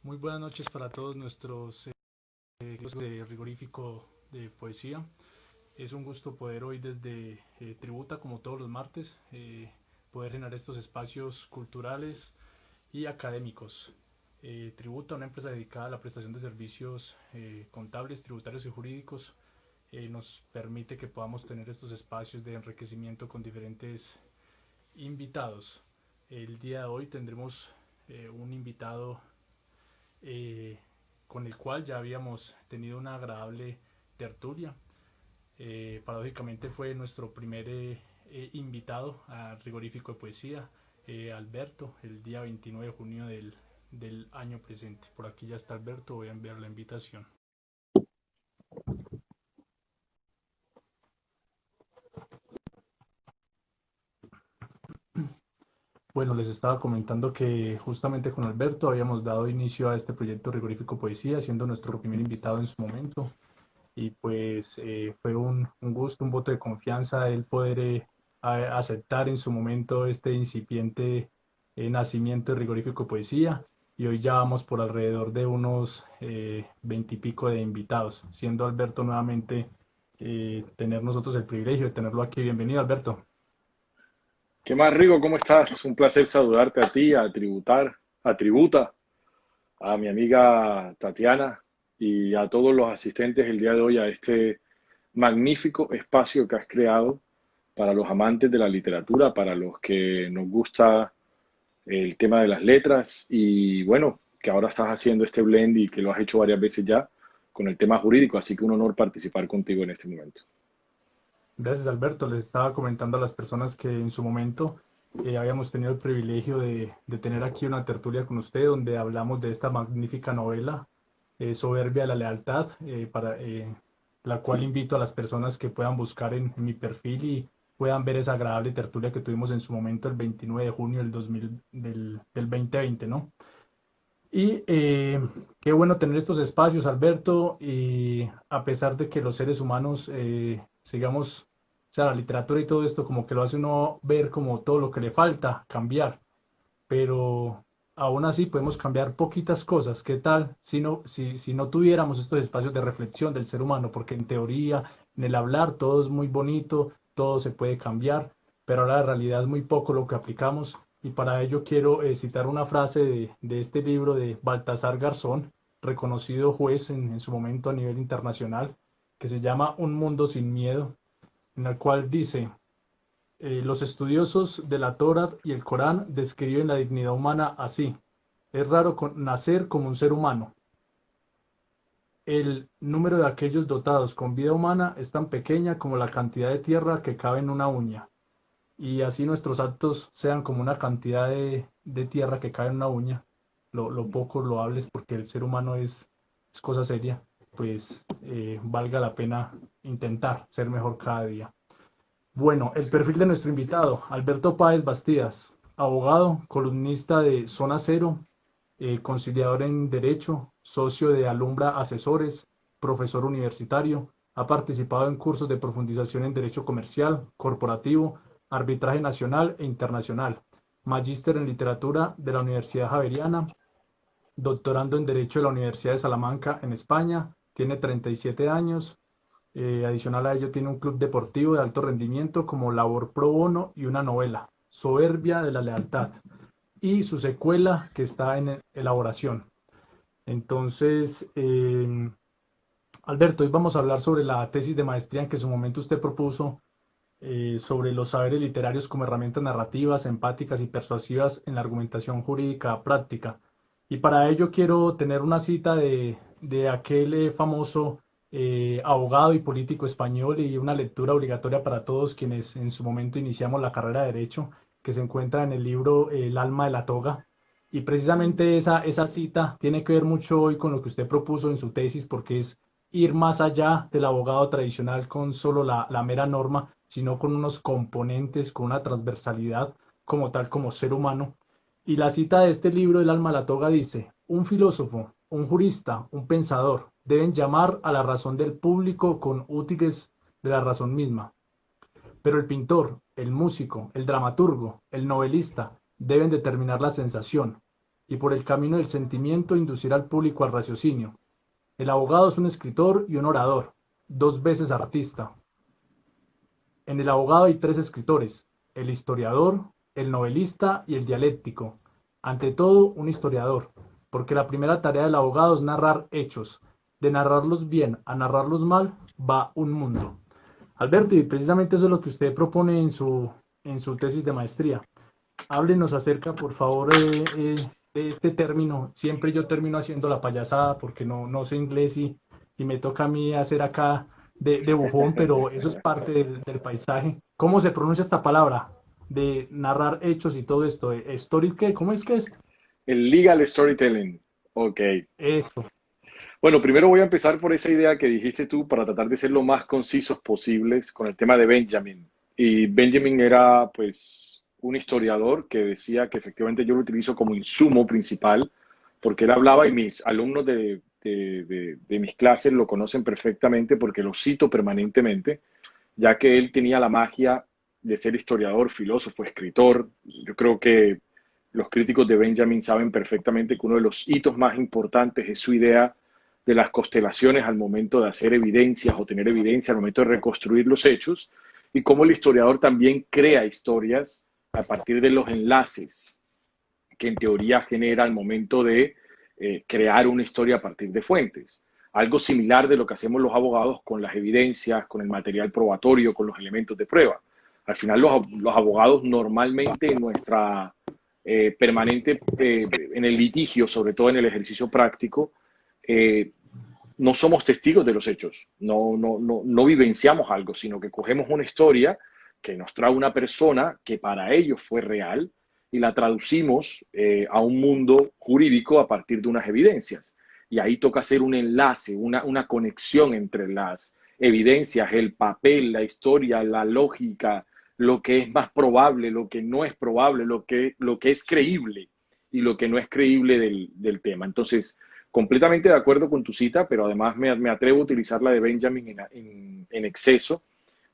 Muy buenas noches para todos nuestros de Rigorífico de Poesía. Es un gusto poder hoy desde Tributa, como todos los martes, poder generar estos espacios culturales y académicos. Tributa, una empresa dedicada a la prestación de servicios contables, tributarios y jurídicos, nos permite que podamos tener estos espacios de enriquecimiento con diferentes invitados. El día de hoy tendremos un invitado eh, con el cual ya habíamos tenido una agradable tertulia. Paradójicamente fue nuestro primer invitado a Rigorífico de Poesía, Alberto, el día 29 de junio del año presente. Por aquí ya está Alberto, voy a enviar la invitación. Bueno, les estaba comentando que justamente con Alberto habíamos dado inicio a este proyecto Rigorífico Poesía, siendo nuestro primer invitado en su momento. Y pues fue un gusto, un voto de confianza el poder aceptar en su momento este incipiente nacimiento de Rigorífico Poesía, y hoy ya vamos por alrededor de unos 20 y pico de invitados, siendo Alberto nuevamente tener nosotros el privilegio de tenerlo aquí. Bienvenido, Alberto. ¿Qué más, Rigo? ¿Cómo estás? Un placer saludarte a ti, a Tributa, a mi amiga Tatiana y a todos los asistentes el día de hoy a este magnífico espacio que has creado para los amantes de la literatura, para los que nos gusta el tema de las letras y bueno, que ahora estás haciendo este blend y que lo has hecho varias veces ya con el tema jurídico, así que un honor participar contigo en este momento. Gracias, Alberto. Les estaba comentando a las personas que en su momento habíamos tenido el privilegio de tener aquí una tertulia con usted donde hablamos de esta magnífica novela, Soberbia de la Lealtad, para la cual invito a las personas que puedan buscar en mi perfil y puedan ver esa agradable tertulia que tuvimos en su momento el 29 de junio del 2020, ¿no? Y qué bueno tener estos espacios, Alberto, y a pesar de que los seres humanos sigamos, o sea, la literatura y todo esto como que lo hace uno ver como todo lo que le falta cambiar, pero aún así podemos cambiar poquitas cosas. ¿Qué tal si no tuviéramos estos espacios de reflexión del ser humano? Porque en teoría, en el hablar, todo es muy bonito, todo se puede cambiar, pero ahora la realidad es muy poco lo que aplicamos. Y para ello quiero citar una frase de este libro de Baltasar Garzón, reconocido juez en su momento a nivel internacional, que se llama Un mundo sin miedo, en el cual dice: los estudiosos de la Torá y el Corán describen la dignidad humana así: es raro nacer como un ser humano. El número de aquellos dotados con vida humana es tan pequeña como la cantidad de tierra que cabe en una uña. Y así nuestros actos sean como una cantidad de tierra que cabe en una uña, lo poco loables, porque el ser humano es cosa seria, pues valga la pena intentar ser mejor cada día. Bueno, el Así perfil de es. nuestro invitado: Alberto Páez Bastidas, abogado, columnista de Zona Cero, conciliador en Derecho, socio de Alumbra Asesores, profesor universitario, ha participado en cursos de profundización en Derecho Comercial, Corporativo, Arbitraje Nacional e Internacional, magíster en Literatura de la Universidad Javeriana, doctorando en Derecho de la Universidad de Salamanca en España, tiene 37 años. Adicional a ello tiene un club deportivo de alto rendimiento como Labor Pro Bono y una novela, Soberbia de la Lealtad, y su secuela que está en elaboración. Entonces, Alberto, hoy vamos a hablar sobre la tesis de maestría en que en su momento usted propuso, sobre los saberes literarios como herramientas narrativas, empáticas y persuasivas en la argumentación jurídica práctica. Y para ello quiero tener una cita de aquel famoso abogado y político español, y una lectura obligatoria para todos quienes en su momento iniciamos la carrera de Derecho, que se encuentra en el libro El alma de la toga. Y precisamente esa cita tiene que ver mucho hoy con lo que usted propuso en su tesis, porque es ir más allá del abogado tradicional con solo la mera norma, sino con unos componentes, con una transversalidad como tal, como ser humano. Y la cita de este libro, El alma de la toga, dice: un filósofo, un jurista, un pensador deben llamar a la razón del público con útiles de la razón misma. Pero el pintor, el músico, el dramaturgo, el novelista deben determinar la sensación. y por el camino del sentimiento inducir al público al raciocinio. El abogado es un escritor y un orador, dos veces artista. En el abogado hay tres escritores: el historiador, el novelista y el dialéctico. Ante todo, un historiador, porque la primera tarea del abogado es narrar hechos. De narrarlos bien a narrarlos mal va un mundo. Alberto, y precisamente eso es lo que usted propone en su tesis de maestría. Háblenos acerca, por favor, de este término. Siempre yo termino haciendo la payasada porque no sé inglés y me toca a mí hacer acá de bufón, pero eso es parte del paisaje. ¿Cómo se pronuncia esta palabra? De narrar hechos y todo esto. ¿Story qué? ¿Cómo es que es? El legal storytelling. Ok. Eso. Bueno, primero voy a empezar por esa idea que dijiste tú para tratar de ser lo más concisos posibles con el tema de Benjamin. Y Benjamin era pues un historiador que decía que efectivamente yo lo utilizo como insumo principal porque él hablaba y mis alumnos de mis clases lo conocen perfectamente porque lo cito permanentemente, ya que él tenía la magia de ser historiador, filósofo, escritor. Yo creo que los críticos de Benjamin saben perfectamente que uno de los hitos más importantes es su idea de las constelaciones al momento de hacer evidencias o tener evidencia al momento de reconstruir los hechos y cómo el historiador también crea historias a partir de los enlaces que en teoría genera al momento de crear una historia a partir de fuentes. Algo similar de lo que hacemos los abogados con las evidencias, con el material probatorio, con los elementos de prueba. Al final los abogados normalmente en nuestra permanente, en el litigio, sobre todo en el ejercicio práctico, eh, no somos testigos de los hechos, no vivenciamos algo, sino que cogemos una historia que nos trae una persona que para ellos fue real y la traducimos a un mundo jurídico a partir de unas evidencias. Y ahí toca hacer un enlace, una conexión entre las evidencias, el papel, la historia, la lógica, lo que es más probable, lo que no es probable, lo que es creíble y lo que no es creíble del tema. Entonces, completamente de acuerdo con tu cita, pero además me atrevo a utilizar la de Benjamin en exceso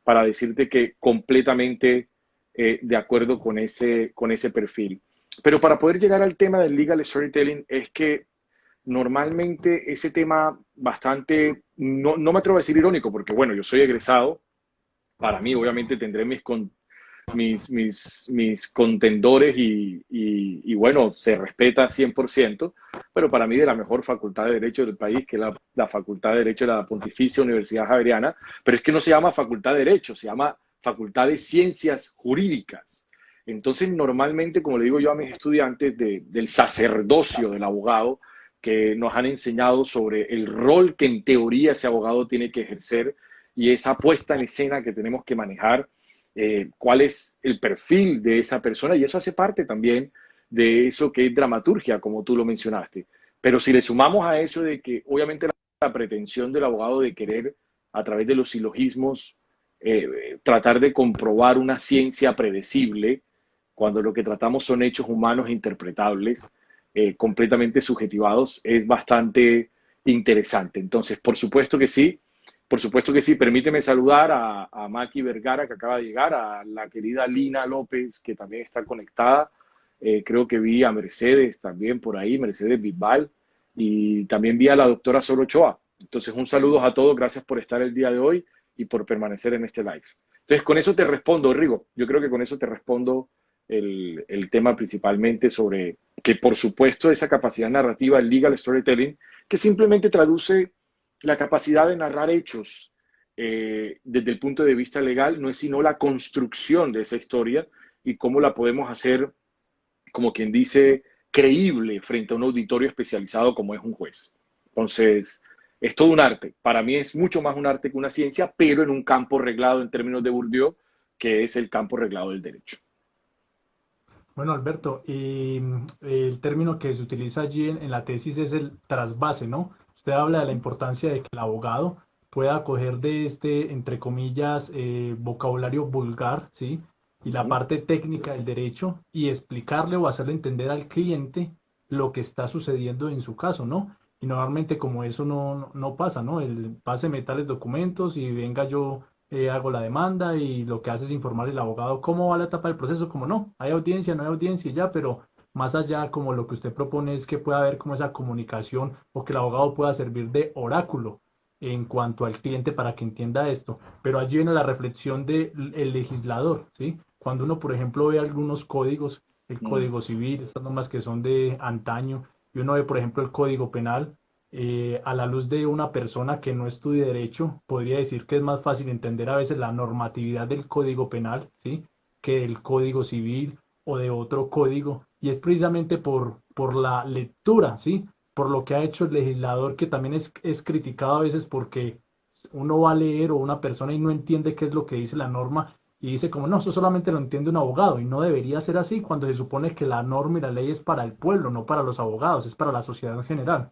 para decirte que completamente de acuerdo con ese perfil. Pero para poder llegar al tema del legal storytelling es que normalmente ese tema bastante, no me atrevo a decir irónico, porque bueno, yo soy egresado, para mí obviamente tendré mis contendores y bueno, se respeta 100%, pero para mí de la mejor facultad de Derecho del país, que es la Facultad de Derecho de la Pontificia Universidad Javeriana, pero es que no se llama Facultad de Derecho, se llama Facultad de Ciencias Jurídicas. Entonces, normalmente, como le digo yo a mis estudiantes del sacerdocio del abogado, que nos han enseñado sobre el rol que en teoría ese abogado tiene que ejercer y esa puesta en escena que tenemos que manejar, cuál es el perfil de esa persona, y eso hace parte también de eso que es dramaturgia, como tú lo mencionaste. Pero si le sumamos a eso de que obviamente la pretensión del abogado de querer a través de los silogismos tratar de comprobar una ciencia predecible, cuando lo que tratamos son hechos humanos interpretables, completamente subjetivados, es bastante interesante. Entonces, por supuesto que sí. Permíteme saludar a Maki Vergara, que acaba de llegar, a la querida Lina López, que también está conectada. Creo que vi a Mercedes también por ahí, Mercedes Bisbal, y también vi a la doctora Sol Ochoa. Entonces, un saludo a todos, gracias por estar el día de hoy y por permanecer en este live. Entonces, con eso te respondo, Rigo. Yo creo que con eso te respondo el tema principalmente sobre que, por supuesto, esa capacidad narrativa, el legal storytelling, que simplemente traduce la capacidad de narrar hechos desde el punto de vista legal, no es sino la construcción de esa historia y cómo la podemos hacer, como quien dice, creíble frente a un auditorio especializado como es un juez. Entonces, es todo un arte. Para mí es mucho más un arte que una ciencia, pero en un campo reglado en términos de Bourdieu, que es el campo reglado del derecho. Bueno, Alberto, y el término que se utiliza allí en la tesis es el trasvase, ¿no? Usted habla de la importancia de que el abogado pueda acoger de este, entre comillas, vocabulario vulgar, ¿sí? Y la ¿Mm? parte técnica del derecho y explicarle o hacerle entender al cliente lo que está sucediendo en su caso, ¿no? Y normalmente como eso no pasa, ¿no? El pase me tales documentos y venga yo hago la demanda y lo que hace es informar al abogado cómo va la etapa del proceso, como no, hay audiencia, no hay audiencia y ya, pero más allá como lo que usted propone es que pueda haber como esa comunicación o que el abogado pueda servir de oráculo en cuanto al cliente para que entienda esto. Pero allí viene la reflexión del legislador, ¿sí? Cuando uno, por ejemplo, ve algunos códigos, el Mm. Código Civil, estas normas que son de antaño, y uno ve, por ejemplo, el Código Penal, a la luz de una persona que no estudie derecho, podría decir que es más fácil entender a veces la normatividad del Código Penal, ¿sí? Que del Código Civil o de otro código, y es precisamente por la lectura, ¿sí? Por lo que ha hecho el legislador, que también es criticado a veces porque uno va a leer o una persona y no entiende qué es lo que dice la norma y dice como, no, eso solamente lo entiende un abogado y no debería ser así cuando se supone que la norma y la ley es para el pueblo, no para los abogados, es para la sociedad en general.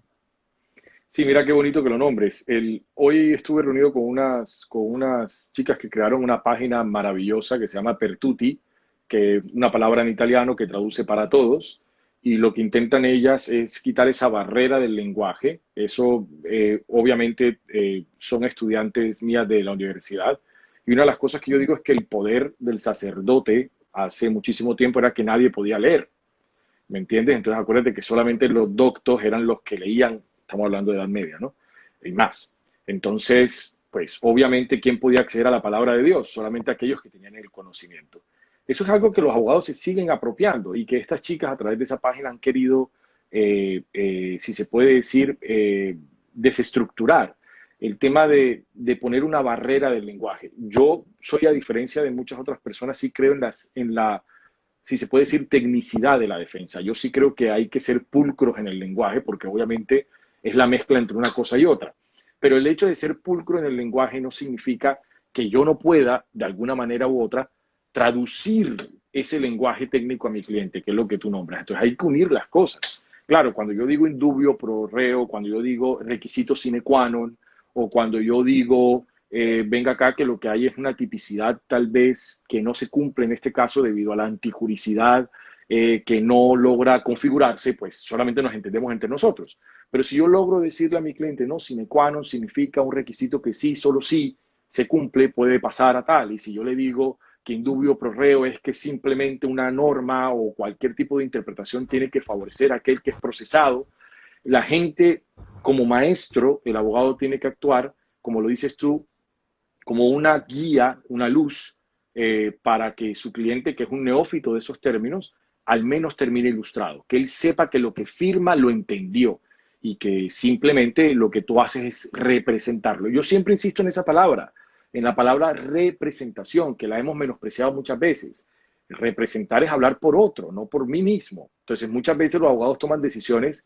Sí, mira qué bonito que lo nombres. Hoy estuve reunido con unas chicas que crearon una página maravillosa que se llama Pertuti, que es una palabra en italiano que traduce para todos, y lo que intentan ellas es quitar esa barrera del lenguaje. Eso, obviamente, son estudiantes mías de la universidad, y una de las cosas que yo digo es que el poder del sacerdote hace muchísimo tiempo era que nadie podía leer. ¿Me entiendes? Entonces acuérdate que solamente los doctos eran los que leían, estamos hablando de Edad Media, ¿no? Y más. Entonces, pues obviamente, ¿quién podía acceder a la palabra de Dios? Solamente aquellos que tenían el conocimiento. Eso es algo que los abogados se siguen apropiando y que estas chicas a través de esa página han querido, si se puede decir, desestructurar el tema de poner una barrera del lenguaje. Yo soy, a diferencia de muchas otras personas, sí creo en la, si se puede decir, tecnicidad de la defensa. Yo sí creo que hay que ser pulcros en el lenguaje, porque obviamente es la mezcla entre una cosa y otra. Pero el hecho de ser pulcro en el lenguaje no significa que yo no pueda, de alguna manera u otra, traducir ese lenguaje técnico a mi cliente, que es lo que tú nombras. Entonces hay que unir las cosas. Claro, cuando yo digo indubio pro reo, cuando yo digo requisito sine qua non, o cuando yo digo venga acá, que lo que hay es una tipicidad tal vez que no se cumple en este caso debido a la antijuricidad, que no logra configurarse, pues solamente nos entendemos entre nosotros. Pero si yo logro decirle a mi cliente, no, sine qua non significa un requisito que sí, solo sí se cumple, puede pasar a tal. Y si yo le digo que indubio pro reo es que simplemente una norma o cualquier tipo de interpretación tiene que favorecer a aquel que es procesado, la gente, como maestro, el abogado tiene que actuar, como lo dices tú, como una guía, una luz, para que su cliente, que es un neófito de esos términos, al menos termine ilustrado, que él sepa que lo que firma lo entendió y que simplemente lo que tú haces es representarlo. Yo siempre insisto en la palabra representación, que la hemos menospreciado muchas veces. Representar es hablar por otro, no por mí mismo. Entonces, muchas veces los abogados toman decisiones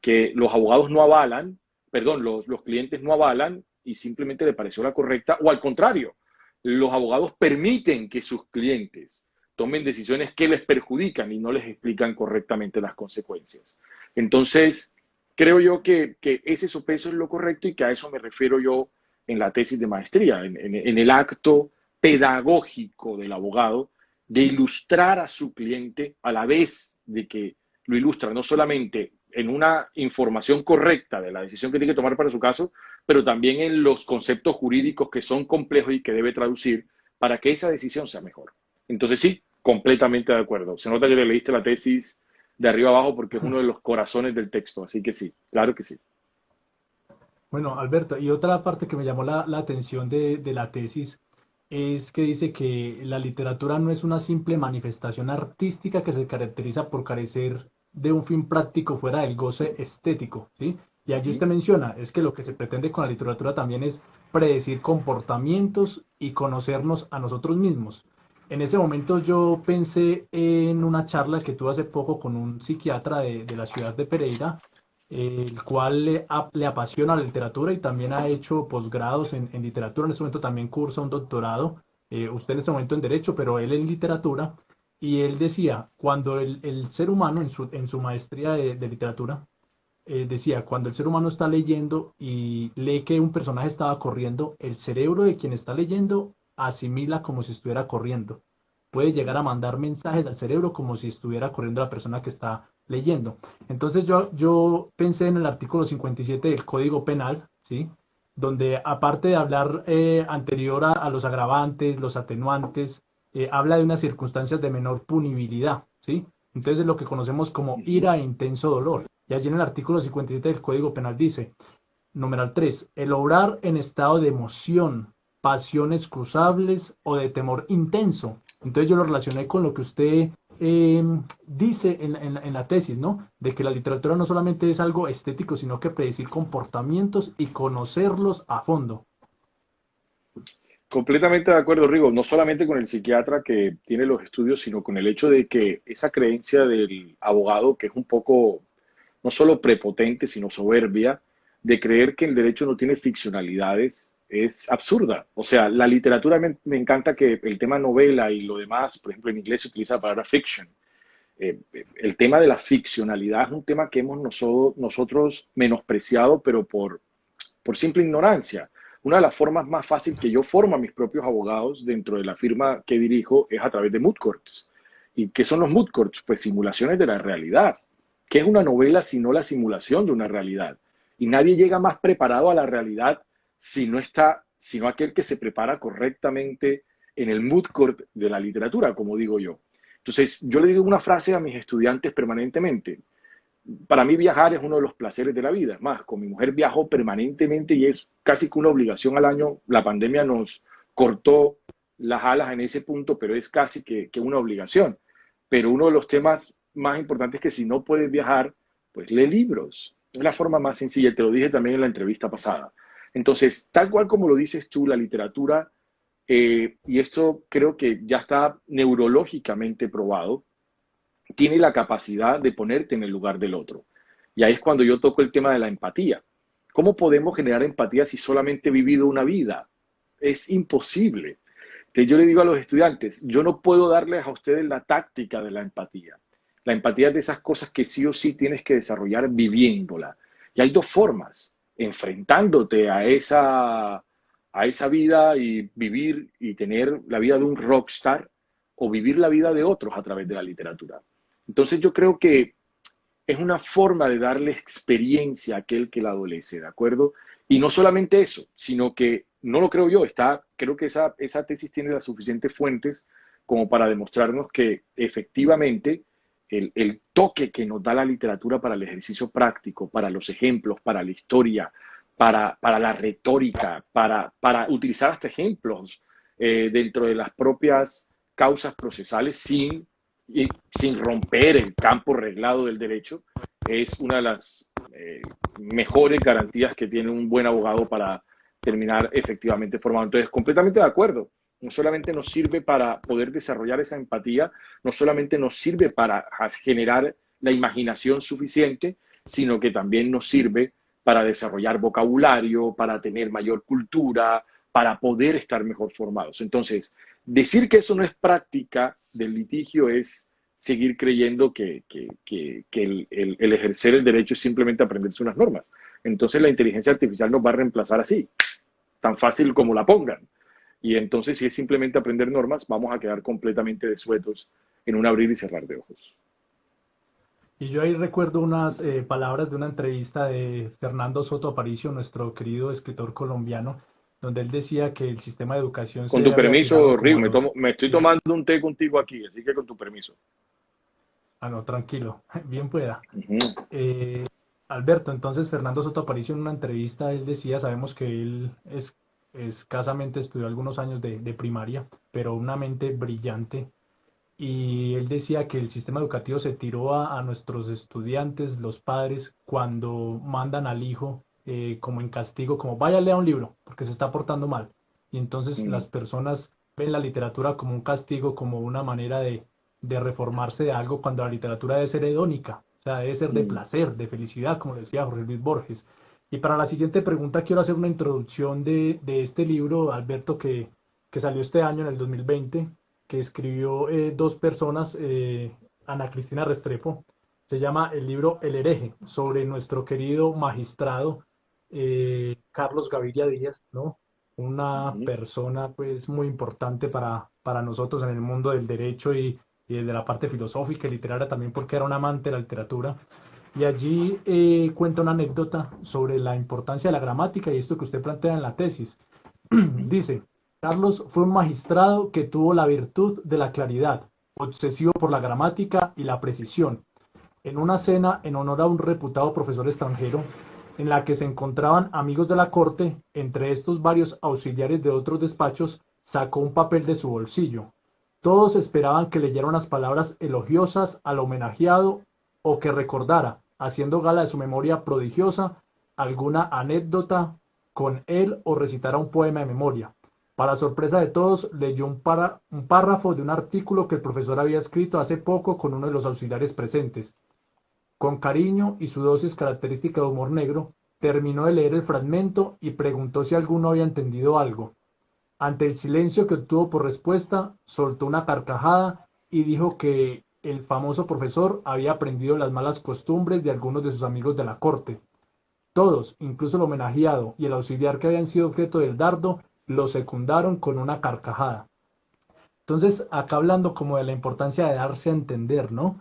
que los abogados no avalan, perdón, los clientes no avalan y simplemente le pareció la correcta, o al contrario, los abogados permiten que sus clientes tomen decisiones que les perjudican y no les explican correctamente las consecuencias. Entonces, creo yo que ese sopeso es lo correcto y que a eso me refiero yo en la tesis de maestría, en el acto pedagógico del abogado de ilustrar a su cliente a la vez de que lo ilustra no solamente en una información correcta de la decisión que tiene que tomar para su caso, pero también en los conceptos jurídicos que son complejos y que debe traducir para que esa decisión sea mejor. Entonces sí, completamente de acuerdo. Se nota que le leíste la tesis de arriba abajo porque es uno de los corazones del texto, así que sí, claro que sí. Bueno, Alberto, y otra parte que me llamó la atención de la tesis es que dice que la literatura no es una simple manifestación artística que se caracteriza por carecer de un fin práctico fuera del goce estético, ¿sí? Y allí Ujú. usted menciona, es que lo que se pretende con la literatura también es predecir comportamientos y conocernos a nosotros mismos. En ese momento yo pensé en una charla que tuve hace poco con un psiquiatra de la ciudad de Pereira, el cual le apasiona la literatura y también ha hecho posgrados en literatura. En este momento también cursa un doctorado, usted en este momento en Derecho, pero él en literatura. Y él decía, cuando el ser humano en su maestría de literatura, decía, cuando el ser humano está leyendo y lee que un personaje estaba corriendo, el cerebro de quien está leyendo asimila como si estuviera corriendo. Puede llegar a mandar mensajes al cerebro como si estuviera corriendo la persona que está leyendo. Entonces yo pensé en el artículo 57 del Código Penal, ¿sí? Donde aparte de hablar anterior a los agravantes, los atenuantes, habla de unas circunstancias de menor punibilidad, ¿sí? Entonces es lo que conocemos como Ujú. ira e intenso dolor. Y allí en el artículo 57 del Código Penal dice, numeral 3, el obrar en estado de emoción, pasiones cruzables o de temor intenso. Entonces yo lo relacioné con lo que usted dice en la tesis, ¿no? De que la literatura no solamente es algo estético, sino que predecir comportamientos y conocerlos a fondo. Completamente de acuerdo, Rigo, no solamente con el psiquiatra que tiene los estudios, sino con el hecho de que esa creencia del abogado, que es un poco no solo prepotente, sino soberbia, de creer que el derecho no tiene ficcionalidades, es absurda. O sea, la literatura me encanta que el tema novela y lo demás, por ejemplo, en inglés se utiliza la palabra fiction. El tema de la ficcionalidad es un tema que hemos nosotros menospreciado, pero por simple ignorancia. Una de las formas más fáciles que yo formo a mis propios abogados dentro de la firma que dirijo es a través de mood courts. ¿Y qué son los mood courts? Pues simulaciones de la realidad. ¿Qué es una novela sino la simulación de una realidad? Y nadie llega más preparado a la realidad si no está, sino aquel que se prepara correctamente en el mood court de la literatura, como digo yo. Entonces, yo le digo una frase a mis estudiantes permanentemente. Para mí viajar es uno de los placeres de la vida. Es más, con mi mujer viajo permanentemente y es casi que una obligación al año. La pandemia nos cortó las alas en ese punto, pero es casi que una obligación. Pero uno de los temas más importantes es que si no puedes viajar, pues lee libros. Es la forma más sencilla, te lo dije también en la entrevista pasada. Entonces, tal cual como lo dices tú, la literatura, y esto creo que ya está neurológicamente probado, tiene la capacidad de ponerte en el lugar del otro. Y ahí es cuando yo toco el tema de la empatía. ¿Cómo podemos generar empatía si solamente he vivido una vida? Es imposible. Entonces yo le digo a los estudiantes, yo no puedo darles a ustedes la táctica de la empatía. La empatía es de esas cosas que sí o sí tienes que desarrollar viviéndola. Y hay dos formas, enfrentándote a esa vida y vivir y tener la vida de un rockstar o vivir la vida de otros a través de la literatura. Entonces yo creo que es una forma de darle experiencia a aquel que la adolece, ¿de acuerdo? Y no solamente eso, sino que no lo creo yo, creo que esa tesis tiene las suficientes fuentes como para demostrarnos que efectivamente el toque que nos da la literatura para el ejercicio práctico, para los ejemplos, para la historia, para la retórica, para utilizar hasta ejemplos dentro de las propias causas procesales y sin romper el campo reglado del derecho, es una de las mejores garantías que tiene un buen abogado para terminar efectivamente formado. Entonces, completamente de acuerdo. No solamente nos sirve para poder desarrollar esa empatía, no solamente nos sirve para generar la imaginación suficiente, sino que también nos sirve para desarrollar vocabulario, para tener mayor cultura, para poder estar mejor formados. Entonces, decir que eso no es práctica del litigio es seguir creyendo que el ejercer el derecho es simplemente aprenderse unas normas. Entonces la inteligencia artificial nos va a reemplazar así, tan fácil como la pongan. Y entonces si es simplemente aprender normas, vamos a quedar completamente desuetos en un abrir y cerrar de ojos. Y yo ahí recuerdo unas palabras de una entrevista de Fernando Soto Aparicio, nuestro querido escritor colombiano, donde él decía que el sistema de educación se Con debe tu haber retirado permiso, como Rigo, a los... me estoy Sí, tomando un té contigo aquí, así que con tu permiso. ah, no, tranquilo, bien pueda. Uh -huh. Eh, Alberto, entonces Fernando Soto Aparicio en una entrevista, él decía, sabemos que él escasamente estudió algunos años de primaria, pero una mente brillante. Y él decía que el sistema educativo se tiró a nuestros estudiantes, los padres, cuando mandan al hijo como en castigo, como vaya a leer un libro, porque se está portando mal. Y entonces Mm. las personas ven la literatura como un castigo, como una manera de reformarse de algo, cuando la literatura debe ser hedónica, o sea, debe ser de Mm. placer, de felicidad, como decía Jorge Luis Borges. Y para la siguiente pregunta quiero hacer una introducción de este libro, Alberto, que salió este año, en el 2020, que escribió dos personas, Ana Cristina Restrepo. Se llama el libro El hereje, sobre nuestro querido magistrado Carlos Gaviria Díaz, ¿no? Una Uh persona pues muy importante para nosotros en el mundo del derecho y de la parte filosófica y literaria también, porque era un amante de la literatura. Y allí cuenta una anécdota sobre la importancia de la gramática y esto que usted plantea en la tesis. -huh. Dice, Carlos fue un magistrado que tuvo la virtud de la claridad. obsesivo por la gramática y la precisión. En una cena en honor a un reputado profesor extranjero, en la que se encontraban amigos de la corte, entre estos varios auxiliares de otros despachos, sacó un papel de su bolsillo. Todos esperaban que leyera unas palabras elogiosas al homenajeado o que recordara, haciendo gala de su memoria prodigiosa, alguna anécdota con él o recitara un poema de memoria. Para sorpresa de todos, leyó un párrafo de un artículo que el profesor había escrito hace poco con uno de los auxiliares presentes. Con cariño y su dosis característica de humor negro, terminó de leer el fragmento y preguntó si alguno había entendido algo. Ante el silencio que obtuvo por respuesta, soltó una carcajada y dijo que el famoso profesor había aprendido las malas costumbres de algunos de sus amigos de la corte. Todos, incluso el homenajeado y el auxiliar que habían sido objeto del dardo, lo secundaron con una carcajada. Entonces, acá hablando como de la importancia de darse a entender, ¿no? Ujú.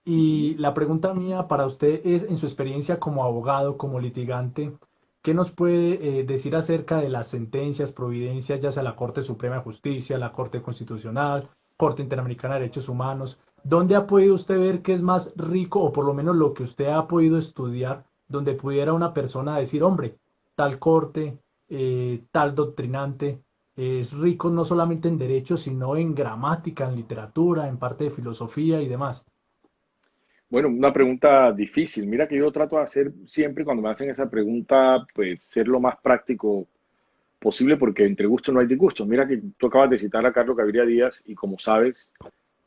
Y la pregunta mía para usted es, en su experiencia como abogado, como litigante, ¿qué nos puede decir acerca de las sentencias, providencias, ya sea la Corte Suprema de Justicia, la Corte Constitucional, Corte Interamericana de Derechos Humanos? ¿Dónde ha podido usted ver que es más rico, o por lo menos lo que usted ha podido estudiar, donde pudiera una persona decir, hombre, tal corte, tal doctrinante, es rico no solamente en derecho, sino en gramática, en literatura, en parte de filosofía y demás? Bueno, una pregunta difícil. Mira que yo trato de hacer siempre cuando me hacen esa pregunta, pues ser lo más práctico posible porque entre gustos no hay disgustos. Mira que tú acabas de citar a Carlos Gaviria Díaz y como sabes,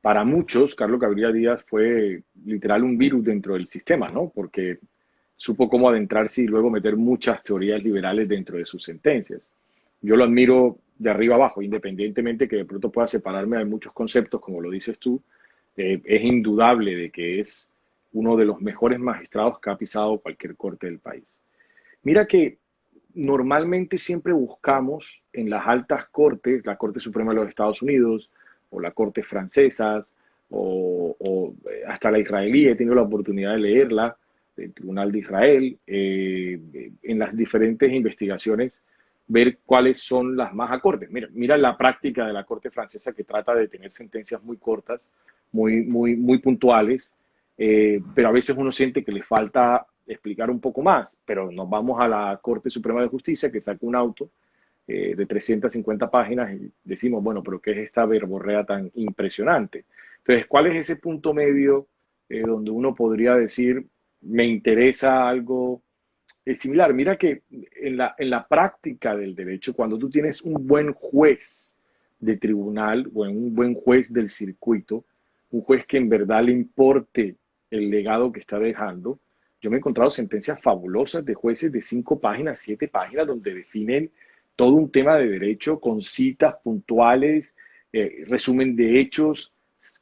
para muchos Carlos Gaviria Díaz fue literal un virus dentro del sistema, ¿no? Porque supo cómo adentrarse y luego meter muchas teorías liberales dentro de sus sentencias. Yo lo admiro de arriba abajo, independientemente que de pronto pueda separarme de muchos conceptos, como lo dices tú, es indudable de que es uno de los mejores magistrados que ha pisado cualquier corte del país. Mira que normalmente siempre buscamos en las altas cortes, la Corte Suprema de los Estados Unidos o las cortes francesas o hasta la israelí, he tenido la oportunidad de leerla, del Tribunal de Israel, en las diferentes investigaciones, ver cuáles son las más acordes. Mira la práctica de la Corte francesa que trata de tener sentencias muy cortas, muy puntuales, pero a veces uno siente que le falta explicar un poco más, pero nos vamos a la Corte Suprema de Justicia que saca un auto de 350 páginas y decimos, bueno, pero ¿qué es esta verborrea tan impresionante? Entonces, ¿cuál es ese punto medio donde uno podría decir, me interesa algo similar? Mira que en la práctica del derecho, cuando tú tienes un buen juez de tribunal o un buen juez del circuito, un juez que en verdad le importe el legado que está dejando, yo me he encontrado sentencias fabulosas de jueces de 5 páginas, 7 páginas, donde definen todo un tema de derecho con citas puntuales, resumen de hechos,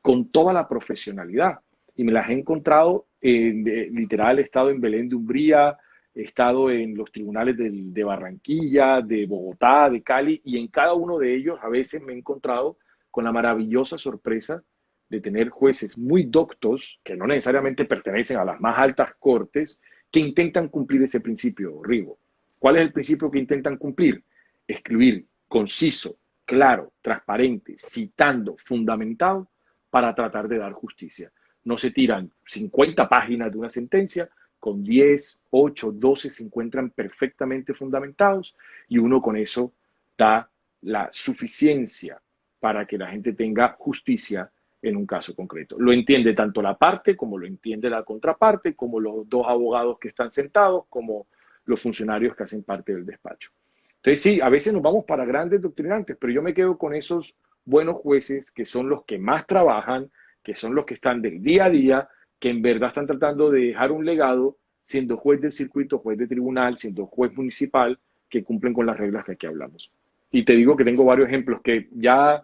con toda la profesionalidad. Y me las he encontrado, literal, he estado en Belén de Umbría, he estado en los tribunales de Barranquilla, de Bogotá, de Cali, y en cada uno de ellos a veces me he encontrado con la maravillosa sorpresa de tener jueces muy doctos, que no necesariamente pertenecen a las más altas cortes, que intentan cumplir ese principio, Rigo. ¿Cuál es el principio que intentan cumplir? Escribir conciso, claro, transparente, citando, fundamentado, para tratar de dar justicia. No se tiran 50 páginas de una sentencia, con 10, 8, 12 se encuentran perfectamente fundamentados y uno con eso da la suficiencia para que la gente tenga justicia en un caso concreto. Lo entiende tanto la parte como lo entiende la contraparte, como los dos abogados que están sentados, como los funcionarios que hacen parte del despacho. Entonces sí, a veces nos vamos para grandes doctrinantes, pero yo me quedo con esos buenos jueces que son los que más trabajan, que son los que están del día a día, que en verdad están tratando de dejar un legado siendo juez del circuito, juez de tribunal, siendo juez municipal, que cumplen con las reglas que aquí hablamos. Y te digo que tengo varios ejemplos que ya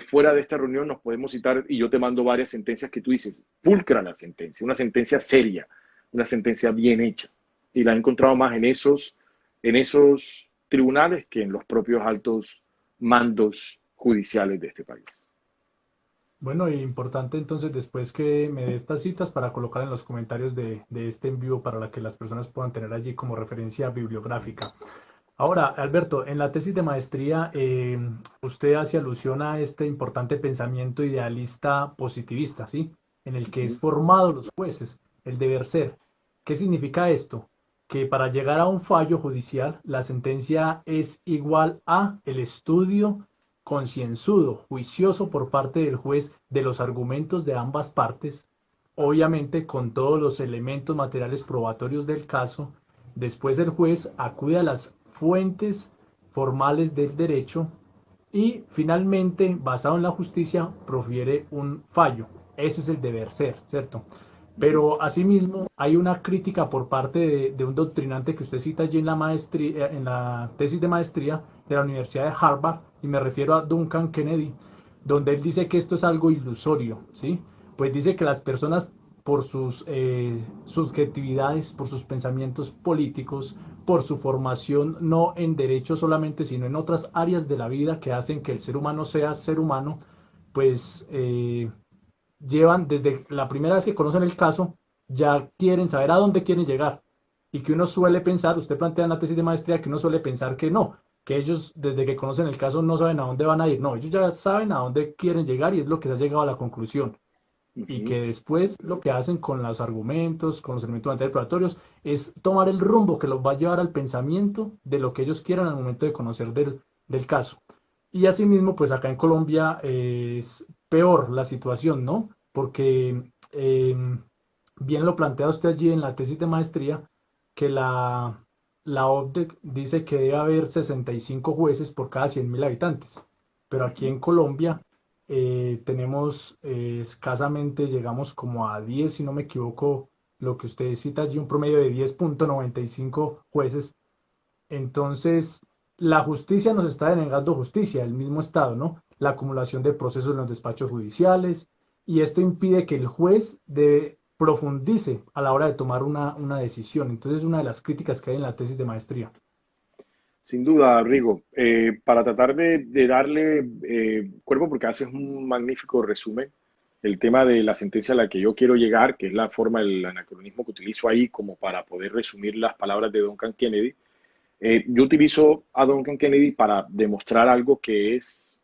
fuera de esta reunión nos podemos citar y yo te mando varias sentencias que tú dices, pulcra la sentencia, una sentencia seria, una sentencia bien hecha. Y la he encontrado más en esos tribunales que en los propios altos mandos judiciales de este país. Bueno, y importante entonces después que me dé estas citas para colocar en los comentarios de este en vivo para que las personas puedan tener allí como referencia bibliográfica. Ahora, Alberto, en la tesis de maestría, usted hace alusión a este importante pensamiento idealista positivista, ¿sí? En el que es Ujú. formado los jueces, el deber ser. ¿Qué significa esto? Que para llegar a un fallo judicial, la sentencia es igual a el estudio concienzudo, juicioso por parte del juez de los argumentos de ambas partes, obviamente con todos los elementos materiales probatorios del caso. Después el juez acude a las fuentes formales del derecho y finalmente, basado en la justicia, profiere un fallo. Ese es el deber ser, ¿cierto? Ujú. Pero asimismo hay una crítica por parte de un doctrinante que usted cita allí en la maestría, en la tesis de maestría de la Universidad de Harvard, y me refiero a Duncan Kennedy, donde él dice que esto es algo ilusorio, ¿sí? Pues dice que las personas por sus subjetividades, por sus pensamientos políticos, por su formación no en derecho solamente, sino en otras áreas de la vida que hacen que el ser humano sea ser humano, pues llevan desde la primera vez que conocen el caso, ya quieren saber a dónde quieren llegar. Y que uno suele pensar, usted plantea en la tesis de maestría que uno suele pensar que no, que ellos desde que conocen el caso no saben a dónde van a ir. No, ellos ya saben a dónde quieren llegar y es lo que se ha llegado a la conclusión. Y Ujú. que después lo que hacen con los argumentos, con los elementos antiprobatorios, es tomar el rumbo que los va a llevar al pensamiento de lo que ellos quieran al momento de conocer del caso. Y asimismo, pues acá en Colombia es peor la situación, ¿no? Porque bien lo plantea usted allí en la tesis de maestría, que la OCDE dice que debe haber 65 jueces por cada 100.000 habitantes. Pero aquí Ujú. en Colombia tenemos escasamente, llegamos como a 10 si no me equivoco, lo que usted cita allí, un promedio de 10,95 jueces. Entonces, la justicia nos está denegando justicia, el mismo Estado, ¿no? La acumulación de procesos en los despachos judiciales, y esto impide que el juez profundice a la hora de tomar una decisión. Entonces, es una de las críticas que hay en la tesis de maestría. Sin duda, Rigo, para tratar de darle cuerpo, porque haces un magnífico resumen, el tema de la sentencia a la que yo quiero llegar, que es la forma, el anacronismo que utilizo ahí como para poder resumir las palabras de Duncan Kennedy. Yo utilizo a Duncan Kennedy para demostrar algo que es,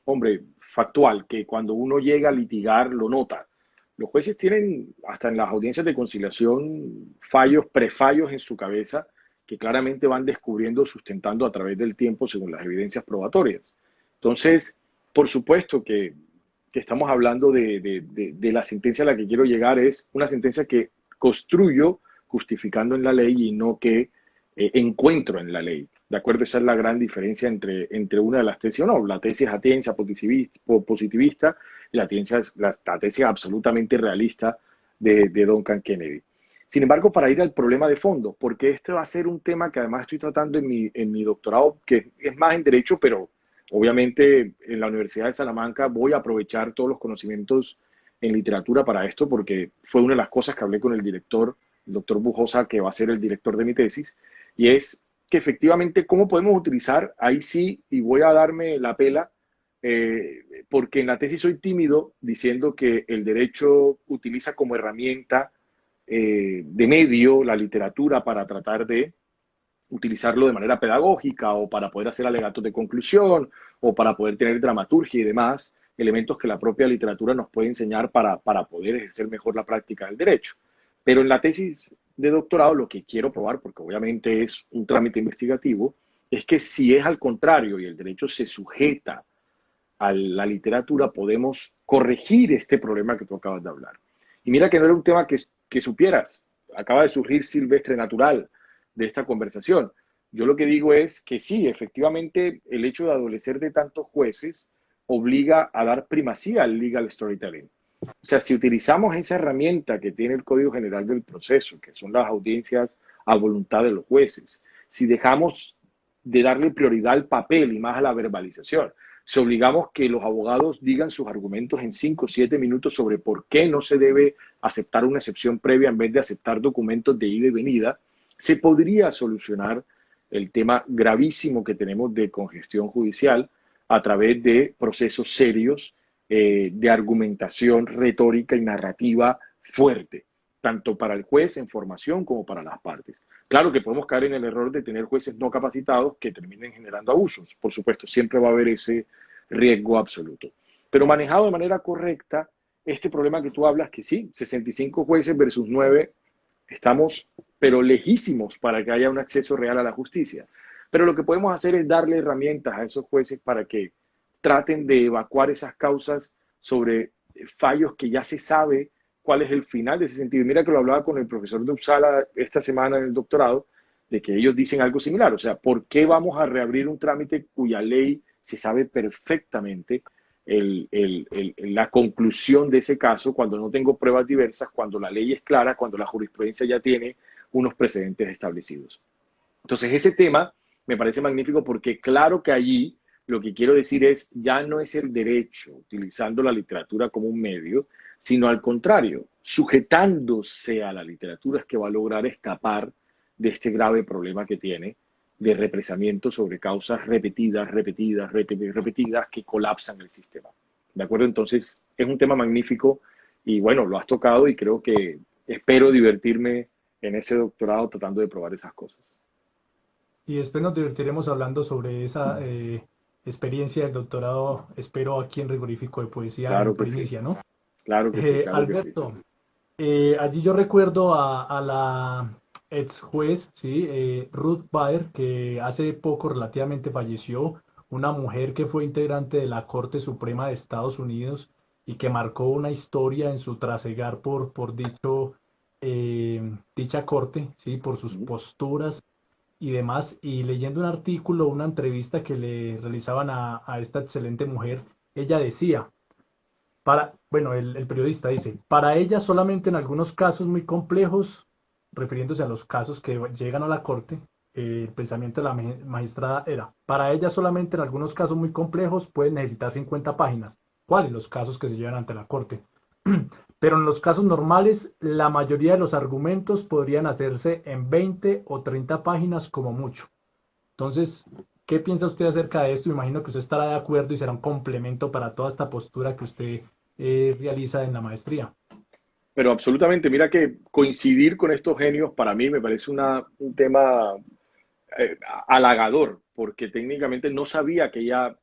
hombre, factual, que cuando uno llega a litigar lo nota. Los jueces tienen, hasta en las audiencias de conciliación, fallos, prefallos en su cabeza que claramente van descubriendo, sustentando a través del tiempo según las evidencias probatorias. Entonces, por supuesto que estamos hablando de la sentencia a la que quiero llegar, es una sentencia que construyo justificando en la ley y no que encuentro en la ley. ¿De acuerdo? Esa es la gran diferencia entre una de las tesis o no. La tesis atensa positivista y la tesis absolutamente realista de Duncan Kennedy. Sin embargo, para ir al problema de fondo, porque este va a ser un tema que además estoy tratando en mi doctorado, que es más en derecho, pero obviamente en la Universidad de Salamanca voy a aprovechar todos los conocimientos en literatura para esto, porque fue una de las cosas que hablé con el director, el doctor Bujosa, que va a ser el director de mi tesis, y es que efectivamente cómo podemos utilizar, ahí sí, y voy a darme la pela, porque en la tesis soy tímido diciendo que el derecho utiliza como herramienta de medio la literatura para tratar de utilizarlo de manera pedagógica o para poder hacer alegatos de conclusión o para poder tener dramaturgia y demás, elementos que la propia literatura nos puede enseñar para poder ejercer mejor la práctica del derecho. Pero en la tesis de doctorado lo que quiero probar, porque obviamente es un trámite investigativo, es que si es al contrario y el derecho se sujeta a la literatura, podemos corregir este problema que tú acabas de hablar. Y mira que no era un tema que supieras, acaba de surgir silvestre natural de esta conversación. Yo lo que digo es que sí, efectivamente, el hecho de adolecer de tantos jueces obliga a dar primacía al legal storytelling. O sea, si utilizamos esa herramienta que tiene el Código General del Proceso, que son las audiencias a voluntad de los jueces, si dejamos de darle prioridad al papel y más a la verbalización, si obligamos que los abogados digan sus argumentos en 5 o 7 minutos sobre por qué no se debe aceptar una excepción previa en vez de aceptar documentos de ida y venida, se podría solucionar el tema gravísimo que tenemos de congestión judicial a través de procesos serios de argumentación retórica y narrativa fuerte, tanto para el juez en formación como para las partes. Claro que podemos caer en el error de tener jueces no capacitados que terminen generando abusos. Por supuesto, siempre va a haber ese riesgo absoluto. Pero manejado de manera correcta, este problema que tú hablas, que sí, 65 jueces versus 9, estamos pero lejísimos para que haya un acceso real a la justicia. Pero lo que podemos hacer es darle herramientas a esos jueces para que traten de evacuar esas causas sobre fallos que ya se sabe cuál es el final de ese sentido. Y mira que lo hablaba con el profesor de Uppsala esta semana en el doctorado, de que ellos dicen algo similar. O sea, ¿por qué vamos a reabrir un trámite cuya ley se sabe perfectamente la conclusión de ese caso cuando no tengo pruebas diversas, cuando la ley es clara, cuando la jurisprudencia ya tiene unos precedentes establecidos? Entonces, ese tema me parece magnífico porque claro que allí lo que quiero decir es, ya no es el derecho utilizando la literatura como un medio, sino al contrario, sujetándose a la literatura es que va a lograr escapar de este grave problema que tiene de represamiento sobre causas repetidas, repetidas, repetidas que colapsan el sistema. ¿De acuerdo? Entonces, es un tema magnífico y bueno, lo has tocado y creo que espero divertirme en ese doctorado tratando de probar esas cosas. Y después nos divertiremos hablando sobre esa experiencia del doctorado, espero aquí en Rigorífico de Poesía en Claro que sí, primicia, ¿no? claro que sí, claro que sí. Alberto, allí yo recuerdo a la ex juez, ¿sí? Ruth Bader, que hace poco relativamente falleció, una mujer que fue integrante de la Corte Suprema de Estados Unidos y que marcó una historia en su trasegar por dicha corte, ¿sí? Por sus Ujú. posturas y demás, y leyendo un artículo, una entrevista que le realizaban a esta excelente mujer, ella decía, bueno, el periodista dice, para ella solamente en algunos casos muy complejos, refiriéndose a los casos que llegan a la corte, el pensamiento de la magistrada era, para ella solamente en algunos casos muy complejos pueden necesitar 50 páginas. ¿Cuáles? Los casos que se llevan ante la corte. Pero en los casos normales, la mayoría de los argumentos podrían hacerse en 20 o 30 páginas como mucho. Entonces, ¿qué piensa usted acerca de esto? Me imagino que usted estará de acuerdo y será un complemento para toda esta postura que usted realiza en la maestría. Pero absolutamente, mira que coincidir con estos genios para mí me parece un tema eh, halagador, porque técnicamente no sabía que ella,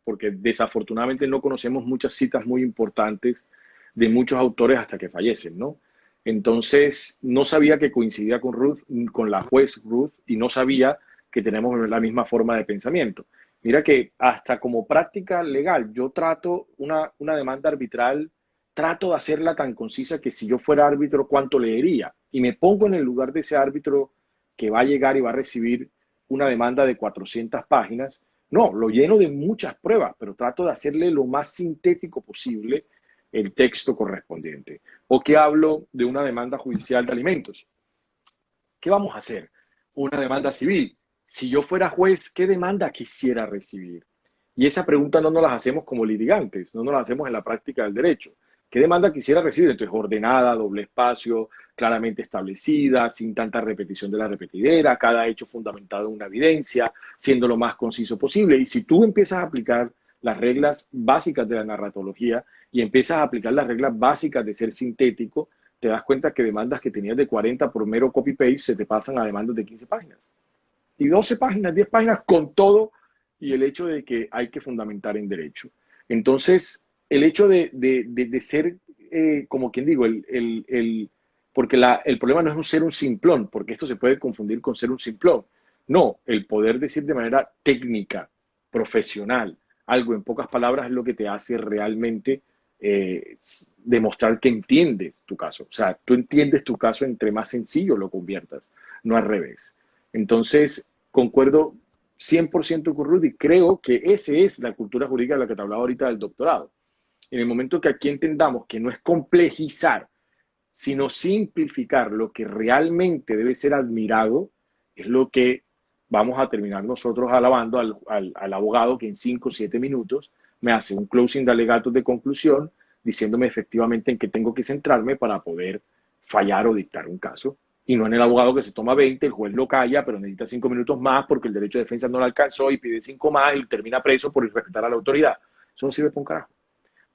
porque desafortunadamente no conocemos muchas citas muy importantes de muchos autores hasta que fallecen, ¿no? Entonces, no sabía que coincidía con Ruth, con la juez Ruth, y no sabía que tenemos la misma forma de pensamiento. Mira que hasta como práctica legal, yo trato una demanda arbitral, trato de hacerla tan concisa que si yo fuera árbitro, ¿cuánto leería? Y me pongo en el lugar de ese árbitro que va a llegar y va a recibir una demanda de 400 páginas. No, lo lleno de muchas pruebas, pero trato de hacerle lo más sintético posible el texto correspondiente. O que hablo de una demanda judicial de alimentos. ¿Qué vamos a hacer? Una demanda civil. Si yo fuera juez, ¿qué demanda quisiera recibir? Y esa pregunta no nos la hacemos como litigantes, no nos la hacemos en la práctica del derecho. ¿Qué demanda quisiera recibir? Entonces, ordenada, doble espacio, claramente establecida, sin tanta repetición de la repetidera, cada hecho fundamentado en una evidencia, siendo lo más conciso posible. Y si tú empiezas a aplicar las reglas básicas de la narratología y empiezas a aplicar las reglas básicas de ser sintético, te das cuenta que demandas que tenías de 40 por mero copy-paste se te pasan a demandas de 15 páginas. Y 12 páginas, 10 páginas con todo y el hecho de que hay que fundamentar en derecho. Entonces, el hecho de ser, como quien digo, porque el problema no es ser un simplón, porque esto se puede confundir con ser un simplón. No, el poder decir de manera técnica, profesional, algo en pocas palabras es lo que te hace realmente demostrar que entiendes tu caso. O sea, tú entiendes tu caso entre más sencillo lo conviertas, no al revés. Entonces, concuerdo 100% con Rudy. Creo que esa es la cultura jurídica de la que te hablaba ahorita del doctorado. En el momento que aquí entendamos que no es complejizar, sino simplificar lo que realmente debe ser admirado, es lo que vamos a terminar nosotros alabando al abogado que en 5 o 7 minutos me hace un closing de alegatos de conclusión diciéndome efectivamente en qué tengo que centrarme para poder fallar o dictar un caso. Y no en el abogado que se toma 20, el juez lo calla, pero necesita 5 minutos más porque el derecho de defensa no lo alcanzó y pide 5 más y termina preso por irrespetar a la autoridad. Eso no sirve para un carajo.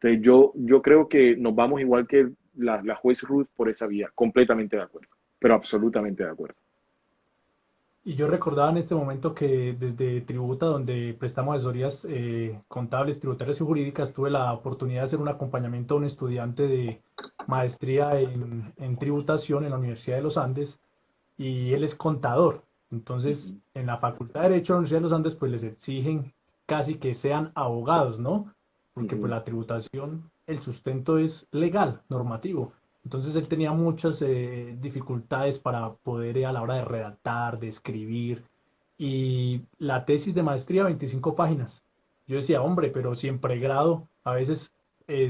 Entonces yo creo que nos vamos igual que la juez Ruth por esa vía, completamente de acuerdo, pero absolutamente de acuerdo. Y yo recordaba en este momento que desde Tributa, donde prestamos asesorías contables, tributarias y jurídicas, tuve la oportunidad de hacer un acompañamiento a un estudiante de maestría en tributación en la Universidad de los Andes y él es contador. Entonces, Ujú, en la Facultad de Derecho de la Universidad de los Andes, pues les exigen casi que sean abogados, ¿no? Porque pues ujú. la tributación, el sustento es legal, normativo. Entonces él tenía muchas dificultades para poder a la hora de redactar, de escribir. Y la tesis de maestría, 25 páginas. Yo decía, hombre, pero si en pregrado, a veces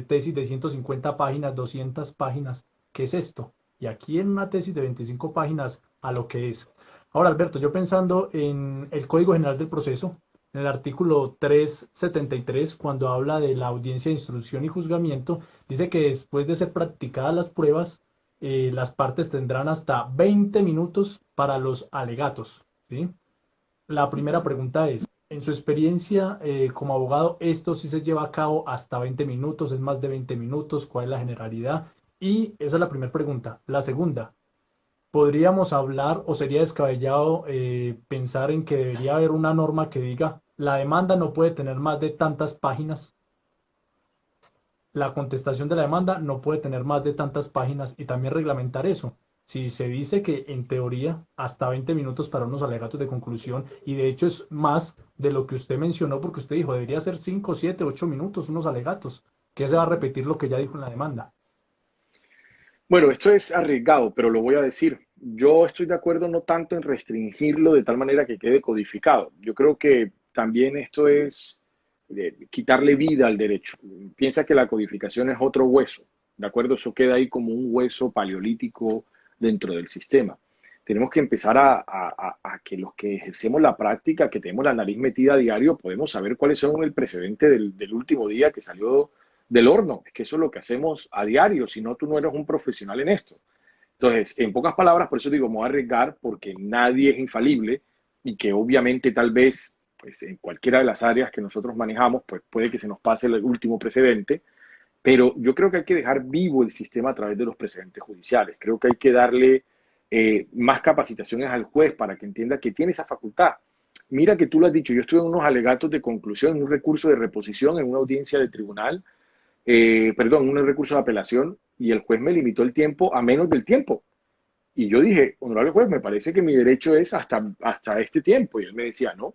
tesis de 150 páginas, 200 páginas, ¿qué es esto? Y aquí en una tesis de 25 páginas a lo que es. Ahora, Alberto, yo pensando en el Código General del Proceso, en el artículo 373, cuando habla de la audiencia de instrucción y juzgamiento, dice que después de ser practicadas las pruebas, las partes tendrán hasta 20 minutos para los alegatos, ¿sí? La primera Ujú. pregunta es, en su experiencia como abogado, ¿esto sí se lleva a cabo hasta 20 minutos? ¿Es más de 20 minutos? ¿Cuál es la generalidad? Y esa es la primera pregunta. La segunda, ¿podríamos hablar o sería descabellado pensar en que debería haber una norma que diga la demanda no puede tener más de tantas páginas, la contestación de la demanda no puede tener más de tantas páginas y también reglamentar eso? Si se dice que en teoría hasta 20 minutos para unos alegatos de conclusión y de hecho es más de lo que usted mencionó porque usted dijo debería ser 5, 7, 8 minutos unos alegatos, que se va a repetir lo que ya dijo en la demanda. Bueno, esto es arriesgado, pero lo voy a decir. Yo estoy de acuerdo no tanto en restringirlo de tal manera que quede codificado. Yo creo que también esto es quitarle vida al derecho. Piensa que la codificación es otro hueso, ¿de acuerdo? Eso queda ahí como un hueso paleolítico dentro del sistema. Tenemos que empezar a que los que ejercemos la práctica, que tenemos la nariz metida a diario, podemos saber cuáles son el precedente del último día que salió del horno. Es que eso es lo que hacemos a diario, si no, tú no eres un profesional en esto. Entonces, en pocas palabras, por eso digo, me voy a arriesgar porque nadie es infalible y que obviamente tal vez, pues en cualquiera de las áreas que nosotros manejamos, pues puede que se nos pase el último precedente, pero yo creo que hay que dejar vivo el sistema a través de los precedentes judiciales. Creo que hay que darle más capacitaciones al juez para que entienda que tiene esa facultad. Mira que tú lo has dicho, yo estuve en unos alegatos de conclusión, en un recurso de reposición, en una audiencia de tribunal, perdón, un recurso de apelación y el juez me limitó el tiempo a menos del tiempo. Y yo dije, honorable juez, me parece que mi derecho es hasta este tiempo. Y él me decía, no,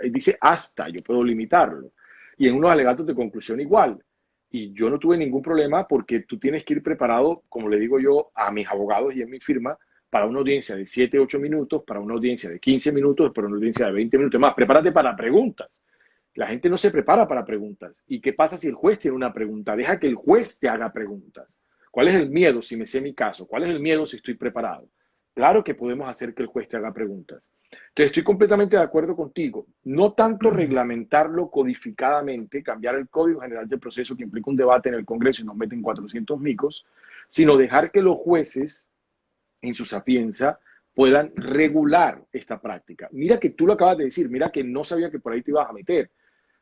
ahí dice hasta, yo puedo limitarlo. Y en unos alegatos de conclusión igual. Y yo no tuve ningún problema porque tú tienes que ir preparado, como le digo yo a mis abogados y en mi firma, para una audiencia de 7 8 minutos, para una audiencia de 15 minutos, para una audiencia de 20 minutos más. Prepárate para preguntas. La gente no se prepara para preguntas. ¿Y qué pasa si el juez tiene una pregunta? Deja que el juez te haga preguntas. ¿Cuál es el miedo si me sé mi caso? ¿Cuál es el miedo si estoy preparado? Claro que podemos hacer que el juez te haga preguntas. Entonces, estoy completamente de acuerdo contigo. No tanto reglamentarlo codificadamente, cambiar el Código General del Proceso que implica un debate en el Congreso y nos meten 400 micos, sino dejar que los jueces, en su sapienza, puedan regular esta práctica. Mira que tú lo acabas de decir, mira que no sabía que por ahí te ibas a meter.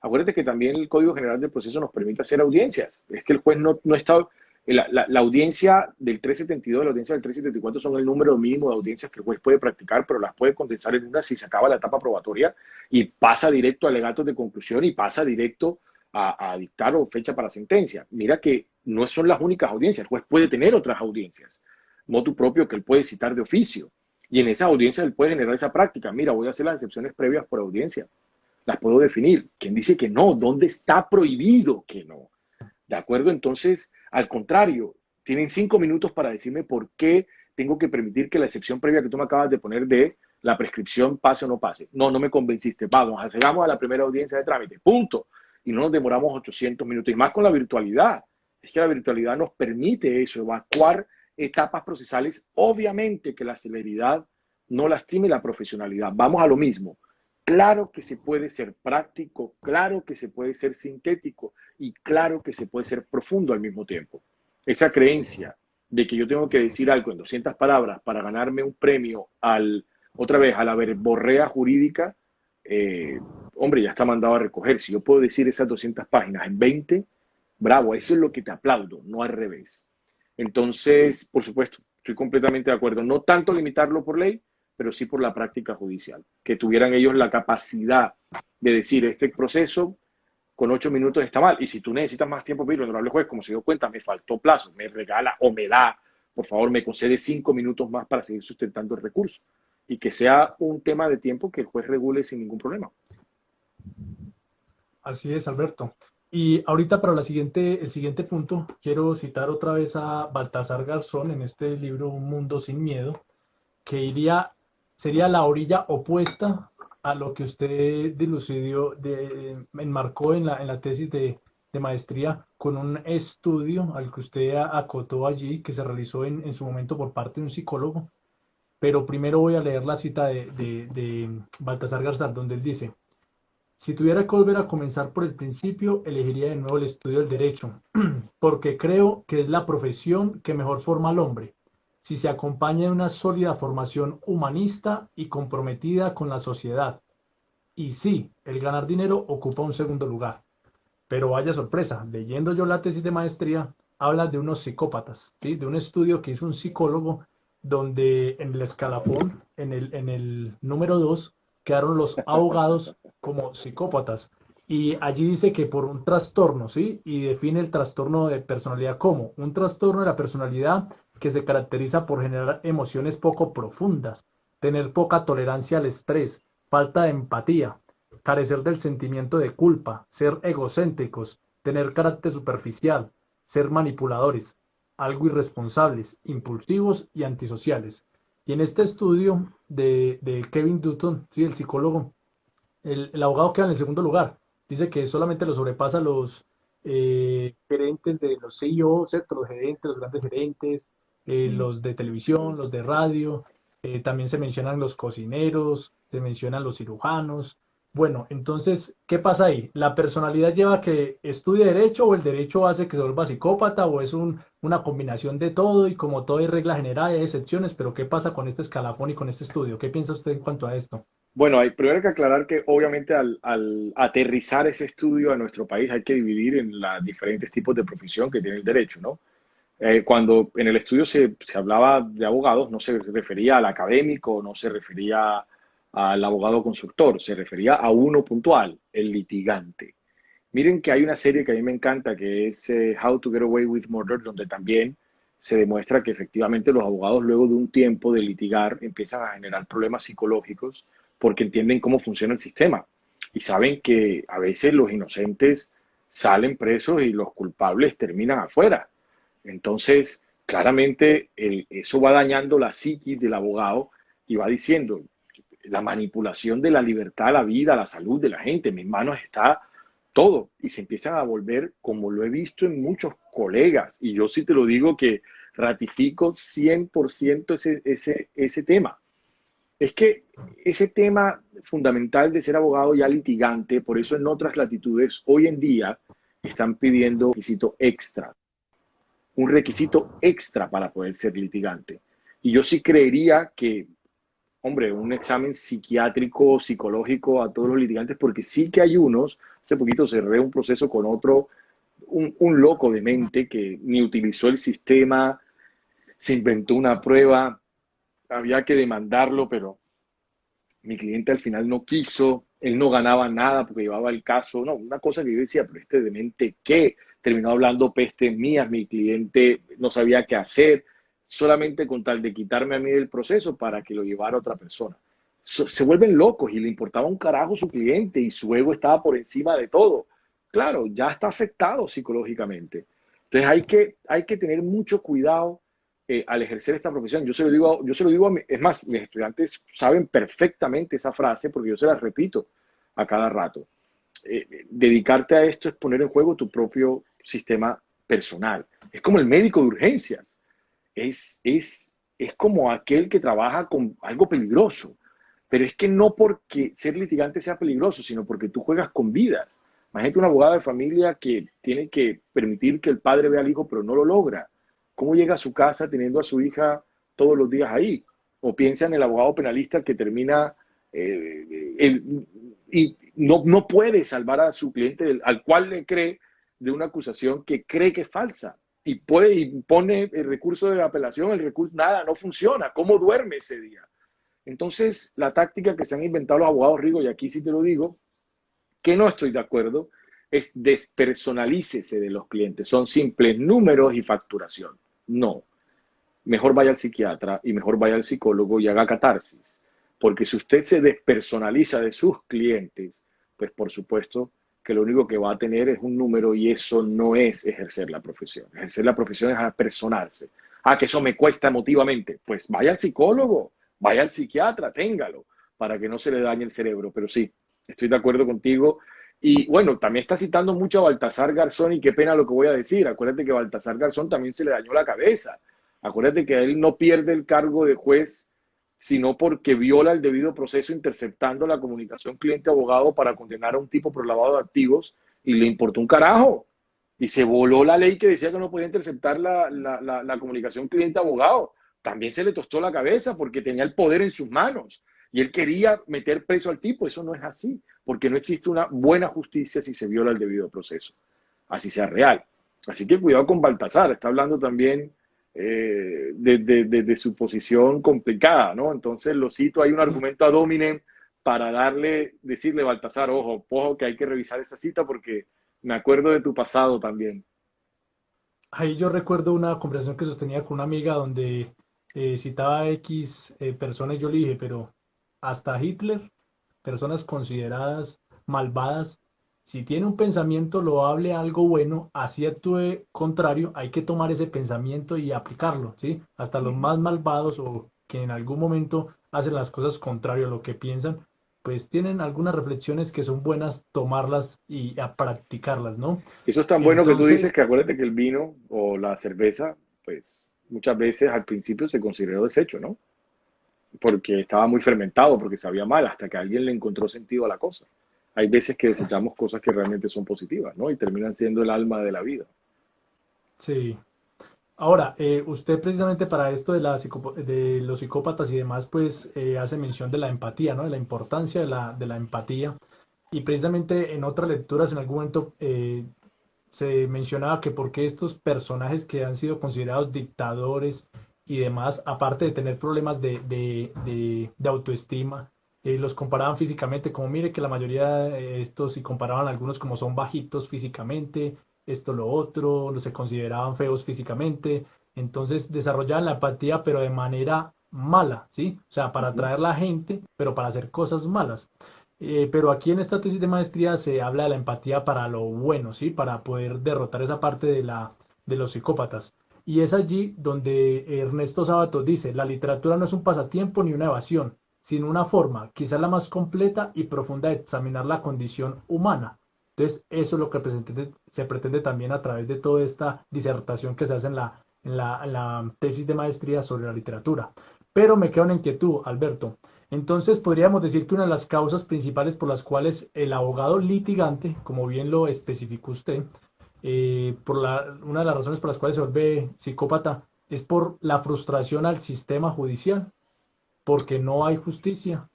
Acuérdate que también el Código General del Proceso nos permite hacer audiencias. Es que el juez no está... La audiencia del 372 y la audiencia del 374 son el número mínimo de audiencias que el juez puede practicar, pero las puede condensar en una si se acaba la etapa probatoria y pasa directo a alegatos de conclusión y pasa directo a dictar o fecha para sentencia. Mira que no son las únicas audiencias, el juez puede tener otras audiencias, motu propio que él puede citar de oficio. Y en esa audiencia él puede generar esa práctica. Mira, voy a hacer las excepciones previas por audiencia. Las puedo definir. ¿Quién dice que no? ¿Dónde está prohibido que no? ¿De acuerdo? Entonces, al contrario, tienen 5 minutos para decirme por qué tengo que permitir que la excepción previa que tú me acabas de poner de la prescripción pase o no pase. No, no me convenciste. Vamos, accedamos a la primera audiencia de trámite. Punto. Y no nos demoramos 800 minutos. Y más con la virtualidad. Es que la virtualidad nos permite eso, evacuar etapas procesales. Obviamente que la celeridad no lastime la profesionalidad. Vamos a lo mismo. Claro que se puede ser práctico, claro que se puede ser sintético y claro que se puede ser profundo al mismo tiempo. Esa creencia de que yo tengo que decir algo en 200 palabras para ganarme un premio otra vez, a la verborrea jurídica, eh, hombre, ya está mandado a recoger. Si yo puedo decir esas 200 páginas en 20, bravo, eso es lo que te aplaudo, no al revés. Entonces, por supuesto, estoy completamente de acuerdo. No tanto limitarlo por ley, pero sí por la práctica judicial. Que tuvieran ellos la capacidad de decir, este proceso con 8 minutos está mal. Y si tú necesitas más tiempo, el honorable juez, como se dio cuenta, me faltó plazo, me regala o me da, por favor, me concede 5 minutos más para seguir sustentando el recurso. Y que sea un tema de tiempo que el juez regule sin ningún problema. Así es, Alberto. Y ahorita para el siguiente punto, quiero citar otra vez a Baltasar Garzón en este libro Un mundo sin miedo, que sería la orilla opuesta a lo que usted enmarcó en la tesis de maestría con un estudio al que usted acotó allí, que se realizó en su momento por parte de un psicólogo. Pero primero voy a leer la cita de Baltasar Garzón, donde él dice: si tuviera que volver a comenzar por el principio, elegiría de nuevo el estudio del derecho, porque creo que es la profesión que mejor forma al hombre, si se acompaña de una sólida formación humanista y comprometida con la sociedad. Y sí, el ganar dinero ocupa un segundo lugar. Pero vaya sorpresa, leyendo yo la tesis de maestría, habla de unos psicópatas, ¿sí? De un estudio que hizo un psicólogo donde en el escalafón, en el número 2 quedaron los abogados como psicópatas. Y allí dice que por un trastorno, ¿sí? Y define el trastorno de personalidad como un trastorno de la personalidad que se caracteriza por generar emociones poco profundas, tener poca tolerancia al estrés, falta de empatía, carecer del sentimiento de culpa, ser egocéntricos, tener carácter superficial, ser manipuladores, algo irresponsables, impulsivos y antisociales. Y en este estudio de Kevin Dutton, sí, el psicólogo, el abogado queda en el segundo lugar. Dice que solamente lo sobrepasa los gerentes de los CEO, ¿cierto? Los gerentes, los grandes gerentes, los de televisión, los de radio. También se mencionan los cocineros, se mencionan los cirujanos. Bueno, entonces, ¿qué pasa ahí? ¿La personalidad lleva a que estudie derecho o el derecho hace que se vuelva psicópata o es una combinación de todo y como todo hay regla general, hay excepciones, pero ¿qué pasa con este escalafón y con este estudio? ¿Qué piensa usted en cuanto a esto? Bueno, hay primero que aclarar que obviamente al aterrizar ese estudio a nuestro país hay que dividir en los diferentes tipos de profesión que tiene el derecho, ¿no? Cuando en el estudio se hablaba de abogados, no se refería al académico, no se refería al abogado consultor, se refería a uno puntual, el litigante. Miren que hay una serie que a mí me encanta, que es How to Get Away with Murder, donde también se demuestra que efectivamente los abogados luego de un tiempo de litigar empiezan a generar problemas psicológicos porque entienden cómo funciona el sistema y saben que a veces los inocentes salen presos y los culpables terminan afuera. Entonces, claramente eso va dañando la psiquis del abogado y va diciendo, la manipulación de la libertad, la vida, la salud de la gente, en mis manos está todo. Y se empiezan a volver, como lo he visto en muchos colegas, y yo sí te lo digo que ratifico 100% ese tema. Es que ese tema fundamental de ser abogado ya litigante, por eso en otras latitudes hoy en día están pidiendo un requisito extra para poder ser litigante. Y yo sí creería que, hombre, un examen psiquiátrico, psicológico a todos los litigantes, porque sí que hay unos, hace poquito cerré un proceso con otro, un loco de mente que ni utilizó el sistema, se inventó una prueba, había que demandarlo, pero mi cliente al final no quiso, él no ganaba nada porque llevaba el caso, no, una cosa que yo decía, pero este demente, ¿qué? Terminó hablando pestes mías, mi cliente no sabía qué hacer, solamente con tal de quitarme a mí del proceso para que lo llevara otra persona. Se vuelven locos y le importaba un carajo su cliente y su ego estaba por encima de todo. Claro, ya está afectado psicológicamente. Entonces hay que tener mucho cuidado al ejercer esta profesión. Es más, mis estudiantes saben perfectamente esa frase porque yo se la repito a cada rato. Dedicarte a esto es poner en juego tu propio sistema personal. Es como el médico de urgencias. Es como aquel que trabaja con algo peligroso. Pero es que no porque ser litigante sea peligroso, sino porque tú juegas con vidas. Imagínate una abogada de familia que tiene que permitir que el padre vea al hijo, pero no lo logra. ¿Cómo llega a su casa teniendo a su hija todos los días ahí? O piensa en el abogado penalista que termina y no puede salvar a su cliente al cual le cree de una acusación que cree que es falsa. Y pone el recurso de apelación, el recurso, nada, no funciona. ¿Cómo duerme ese día? Entonces, la táctica que se han inventado los abogados, Rigo, y aquí sí te lo digo, que no estoy de acuerdo, es despersonalícese de los clientes. Son simples números y facturación. No, mejor vaya al psiquiatra y mejor vaya al psicólogo y haga catarsis. Porque si usted se despersonaliza de sus clientes, pues por supuesto que lo único que va a tener es un número y eso no es ejercer la profesión. Ejercer la profesión es apersonarse. Ah, que eso me cuesta emotivamente. Pues vaya al psicólogo, vaya al psiquiatra, téngalo, para que no se le dañe el cerebro. Pero sí, estoy de acuerdo contigo. Y bueno, también está citando mucho a Baltasar Garzón y qué pena lo que voy a decir. Acuérdate que a Baltasar Garzón también se le dañó la cabeza. Acuérdate que él no pierde el cargo de juez, sino porque viola el debido proceso interceptando la comunicación cliente-abogado para condenar a un tipo por lavado de activos y le importó un carajo. Y se voló la ley que decía que no podía interceptar la comunicación cliente-abogado. También se le tostó la cabeza porque tenía el poder en sus manos. Y él quería meter preso al tipo. Eso no es así, porque no existe una buena justicia si se viola el debido proceso, así sea real. Así que cuidado con Baltasar, está hablando también de su posición complicada, ¿no? Entonces lo cito, hay un argumento ad hominem para decirle a Baltasar, ojo, ojo, que hay que revisar esa cita porque me acuerdo de tu pasado también. Ahí yo recuerdo una conversación que sostenía con una amiga donde citaba a X personas y yo le dije, pero hasta Hitler, personas consideradas malvadas, si tiene un pensamiento loable, algo bueno, así actúe contrario, hay que tomar ese pensamiento y aplicarlo, ¿sí? Hasta los Ujú. más malvados o que en algún momento hacen las cosas contrario a lo que piensan, pues tienen algunas reflexiones que son buenas tomarlas y a practicarlas, ¿no? Eso es tan bueno que tú dices Entonces, que acuérdate que el vino o la cerveza, pues muchas veces al principio se consideró desecho, ¿no? Porque estaba muy fermentado, porque sabía mal, hasta que alguien le encontró sentido a la cosa. Hay veces que desechamos cosas que realmente son positivas, ¿no? Y terminan siendo el alma de la vida. sí. Ahora, usted precisamente para esto de, de los psicópatas y demás, pues hace mención de la empatía, ¿no? De la importancia de la empatía. Y precisamente en otras lecturas en algún momento se mencionaba que porque estos personajes que han sido considerados dictadores y demás, aparte de tener problemas de autoestima, los comparaban físicamente, como mire que la mayoría de estos, y comparaban algunos como son bajitos físicamente, esto, lo otro, los se consideraban feos físicamente, entonces desarrollaban la empatía, pero de manera mala, ¿sí? O sea, para Ujú. atraer a la gente, pero para hacer cosas malas. Pero aquí en esta tesis de maestría se habla de la empatía para lo bueno, ¿sí? Para poder derrotar esa parte de los psicópatas. Y es allí donde Ernesto Sábato dice, la literatura no es un pasatiempo ni una evasión, sino una forma, quizás la más completa y profunda de examinar la condición humana. Entonces, eso es lo que se pretende también a través de toda esta disertación que se hace en la tesis de maestría sobre la literatura. Pero me queda una inquietud, Alberto. Entonces, podríamos decir que una de las causas principales por las cuales el abogado litigante, como bien lo especificó usted, una de las razones por las cuales se vuelve psicópata es por la frustración al sistema judicial, porque no hay justicia.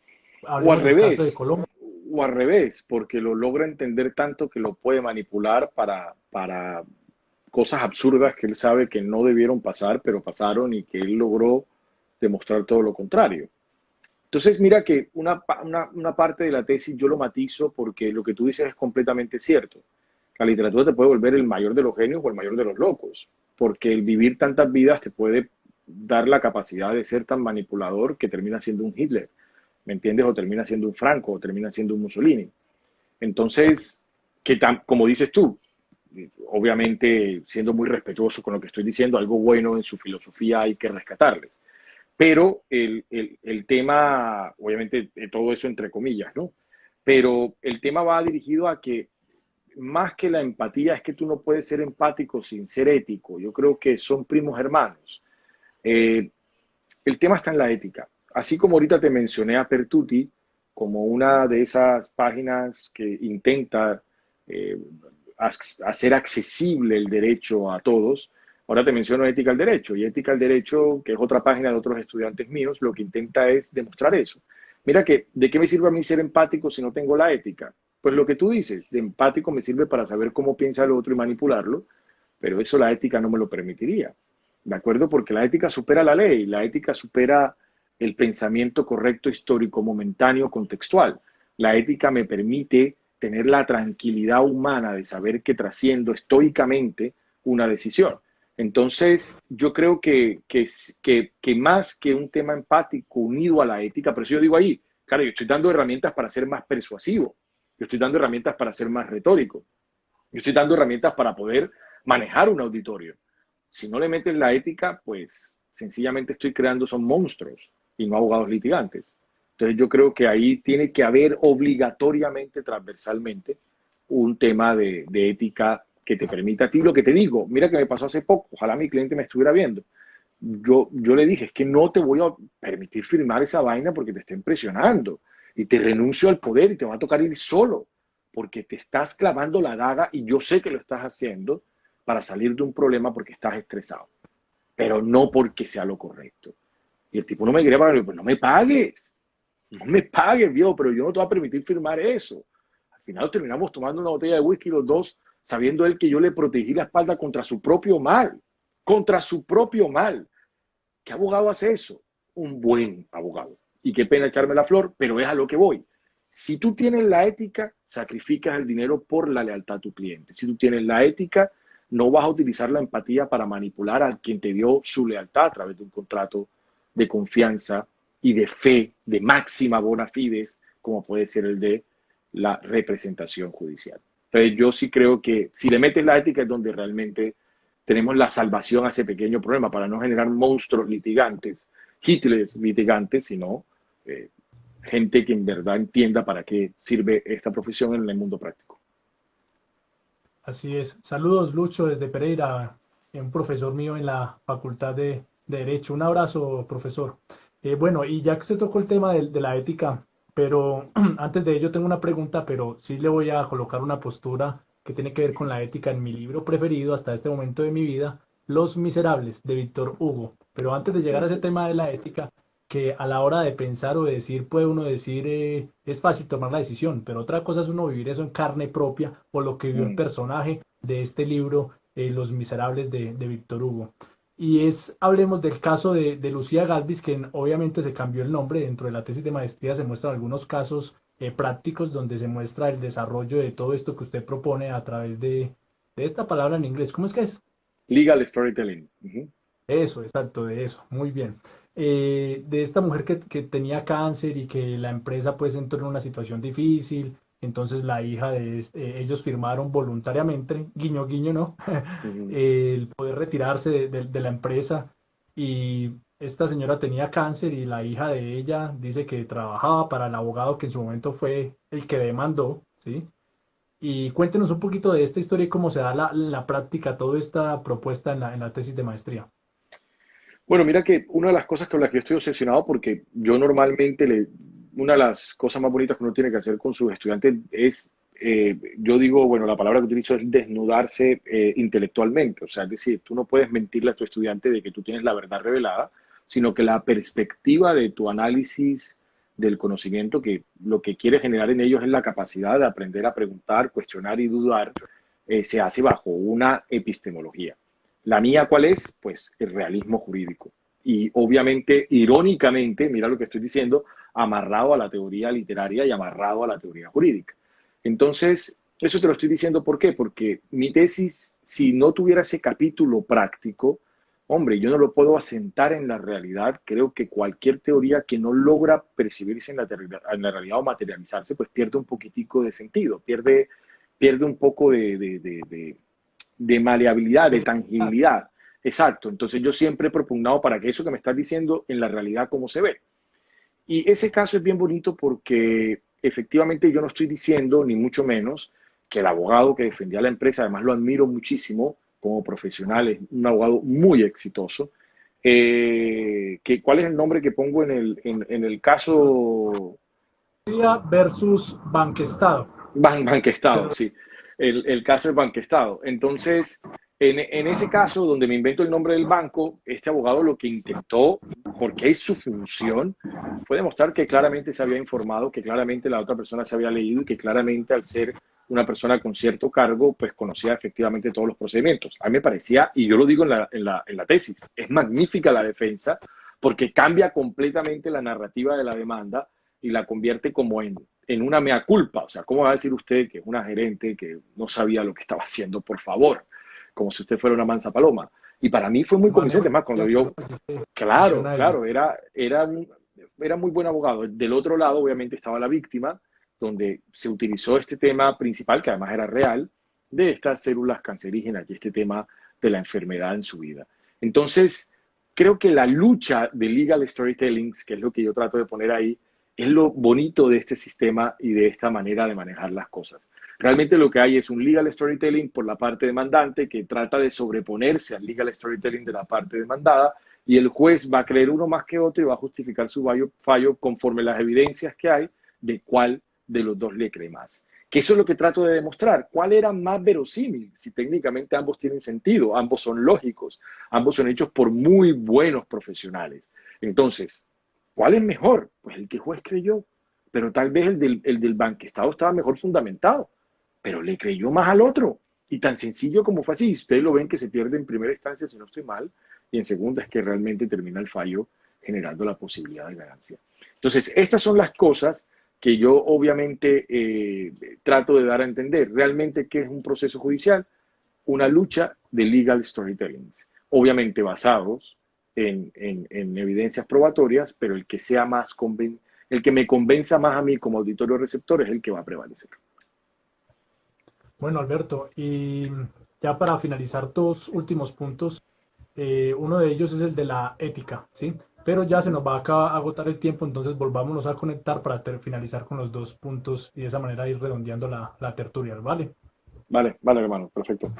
O al Hablemos del caso de revés, Colombia. o al revés, porque lo logra entender tanto que lo puede manipular para cosas absurdas que él sabe que no debieron pasar, pero pasaron y que él logró demostrar todo lo contrario. Entonces, mira que una parte de la tesis yo lo matizo porque lo que tú dices es completamente cierto. La literatura te puede volver el mayor de los genios o el mayor de los locos, porque el vivir tantas vidas te puede dar la capacidad de ser tan manipulador que termina siendo un Hitler, ¿me entiendes? O termina siendo un Franco, o termina siendo un Mussolini. Entonces, como dices tú, obviamente siendo muy respetuoso con lo que estoy diciendo, algo bueno en su filosofía hay que rescatarles. Pero el tema, obviamente todo eso entre comillas, ¿no? Pero el tema va dirigido a que más que la empatía es que tú no puedes ser empático sin ser ético. Yo creo que son primos hermanos. Eh, el tema está en la ética. Así como ahorita te mencioné a Pertuti como una de esas páginas que intenta eh, hacer accesible el derecho a todos, ahora te menciono Ética al Derecho. Y Ética al Derecho, que es otra página de otros estudiantes míos, lo que intenta es demostrar eso. Mira que, ¿de qué me sirve a mí ser empático si no tengo la ética? Pues lo que tú dices, de empático me sirve para saber cómo piensa el otro y manipularlo, pero eso la ética no me lo permitiría. ¿De acuerdo? Porque la ética supera la ley, la ética supera el pensamiento correcto, histórico, momentáneo, contextual. La ética me permite tener la tranquilidad humana de saber que trasciendo estoicamente una decisión. Entonces, yo creo que más que un tema empático unido a la ética, pero eso yo digo ahí, claro, yo estoy dando herramientas para ser más persuasivo, yo estoy dando herramientas para ser más retórico, yo estoy dando herramientas para poder manejar un auditorio. Si no le metes la ética, pues sencillamente estoy creando son monstruos y no abogados litigantes. Entonces yo creo que ahí tiene que haber obligatoriamente, transversalmente, un tema de ética que te permita a ti lo que te digo. Mira que me pasó hace poco, ojalá mi cliente me estuviera viendo. Yo le dije, es que no te voy a permitir firmar esa vaina porque te estén presionando y te renuncio al poder y te va a tocar ir solo porque te estás clavando la daga y yo sé que lo estás haciendo para salir de un problema porque estás estresado, pero no porque sea lo correcto. Y el tipo no me quería pagar, pues no me pagues, viejo, pero yo no te voy a permitir firmar eso. Al final terminamos tomando una botella de whisky los dos, sabiendo él que yo le protegí la espalda contra su propio mal. ¿Qué abogado hace eso? Un buen abogado. Y qué pena echarme la flor, pero es a lo que voy. Si tú tienes la ética, sacrificas el dinero por la lealtad a tu cliente. Si tú tienes la ética, no vas a utilizar la empatía para manipular a quien te dio su lealtad a través de un contrato de confianza y de fe, de máxima bona fides, como puede ser el de la representación judicial. Entonces, yo sí creo que si le metes la ética es donde realmente tenemos la salvación a ese pequeño problema para no generar monstruos litigantes, Hitler litigantes, sino gente que en verdad entienda para qué sirve esta profesión en el mundo práctico. Así es. Saludos, Lucho, desde Pereira, un profesor mío en la Facultad de Derecho. Un abrazo, profesor. Bueno, y ya que usted tocó el tema de la ética, pero antes de ello tengo una pregunta, pero sí le voy a colocar una postura que tiene que ver con la ética en mi libro preferido hasta este momento de mi vida, Los Miserables, de Víctor Hugo. Pero antes de llegar a ese tema de la ética, que a la hora de pensar o de decir, puede uno decir, es fácil tomar la decisión, pero otra cosa es uno vivir eso en carne propia o lo que vivió el Mm. personaje de este libro, Los Miserables de Víctor Hugo. Y hablemos del caso de Lucía Galvis, que obviamente se cambió el nombre. Dentro de la tesis de maestría se muestran algunos casos prácticos donde se muestra el desarrollo de todo esto que usted propone a través de esta palabra en inglés. ¿Cómo es que es? Legal storytelling. Uh -huh. Eso, exacto, de eso, muy bien. De esta mujer que tenía cáncer y que la empresa pues entró en una situación difícil, entonces la hija ellos firmaron voluntariamente, guiño, guiño, ¿no? Uh -huh. El poder retirarse de la empresa y esta señora tenía cáncer y la hija de ella dice que trabajaba para el abogado que en su momento fue el que demandó, ¿sí? Y cuéntenos un poquito de esta historia y cómo se da la práctica, toda esta propuesta en la tesis de maestría. Bueno, mira que una de las cosas con las que yo estoy obsesionado, porque yo normalmente, una de las cosas más bonitas que uno tiene que hacer con sus estudiantes es, yo digo, bueno, la palabra que utilizo es desnudarse intelectualmente. O sea, es decir, tú no puedes mentirle a tu estudiante de que tú tienes la verdad revelada, sino que la perspectiva de tu análisis del conocimiento, que lo que quiere generar en ellos es la capacidad de aprender a preguntar, cuestionar y dudar, se hace bajo una epistemología. La mía, ¿cuál es? Pues el realismo jurídico. Y obviamente, irónicamente, mira lo que estoy diciendo, amarrado a la teoría literaria y amarrado a la teoría jurídica. Entonces, eso te lo estoy diciendo ¿por qué? Porque mi tesis, si no tuviera ese capítulo práctico, hombre, yo no lo puedo asentar en la realidad. Creo que cualquier teoría que no logra percibirse en la realidad o materializarse, pues pierde un poquitico de sentido, pierde un poco de maleabilidad, de tangibilidad. Exacto. Entonces yo siempre he propugnado para que eso que me estás diciendo en la realidad cómo se ve. Y ese caso es bien bonito porque efectivamente yo no estoy diciendo, ni mucho menos, que el abogado que defendía a la empresa, además lo admiro muchísimo como profesional, es un abogado muy exitoso. ¿Cuál es el nombre que pongo en el caso? Versus Banquestado. Banquestado, sí. El caso del banquestado. Entonces, en ese caso, donde me invento el nombre del banco, este abogado lo que intentó, porque es su función, fue demostrar que claramente se había informado, que claramente la otra persona se había leído y que claramente al ser una persona con cierto cargo, pues conocía efectivamente todos los procedimientos. A mí me parecía, y yo lo digo en la tesis, es magnífica la defensa, porque cambia completamente la narrativa de la demanda y la convierte como en una mea culpa. O sea, ¿cómo va a decir usted que es una gerente que no sabía lo que estaba haciendo, por favor? Como si usted fuera una mansa paloma. Y para mí fue muy Manejo convincente, más cuando de yo, pruebas, dice, claro, menciona él. claro, era muy buen abogado. Del otro lado, obviamente, estaba la víctima, donde se utilizó este tema principal, que además era real, de estas células cancerígenas y este tema de la enfermedad en su vida. Entonces, creo que la lucha de legal storytelling, que es lo que yo trato de poner ahí, es lo bonito de este sistema y de esta manera de manejar las cosas. Realmente lo que hay es un legal storytelling por la parte demandante que trata de sobreponerse al legal storytelling de la parte demandada y el juez va a creer uno más que otro y va a justificar su fallo conforme las evidencias que hay de cuál de los dos le cree más. Que eso es lo que trato de demostrar. ¿Cuál era más verosímil? Si técnicamente ambos tienen sentido, ambos son lógicos, ambos son hechos por muy buenos profesionales. Entonces, ¿cuál es mejor? Pues el que el juez creyó, pero tal vez el del banquestado estaba mejor fundamentado, pero le creyó más al otro. Y tan sencillo como fue así. Ustedes lo ven que se pierde en primera instancia, si no estoy mal, y en segunda es que realmente termina el fallo generando la posibilidad de ganancia. Entonces, estas son las cosas que yo obviamente trato de dar a entender. Realmente, ¿qué es un proceso judicial? Una lucha de legal storytelling, obviamente basados en evidencias probatorias, pero el que sea más el que me convenza más a mí como auditorio receptor es el que va a prevalecer. Bueno, Alberto, y ya para finalizar, dos últimos puntos. Uno de ellos es el de la ética, ¿sí? Pero ya se nos va a agotar el tiempo, entonces volvámonos a conectar para finalizar con los dos puntos y de esa manera ir redondeando la tertulia, ¿vale? Vale, vale, hermano, perfecto.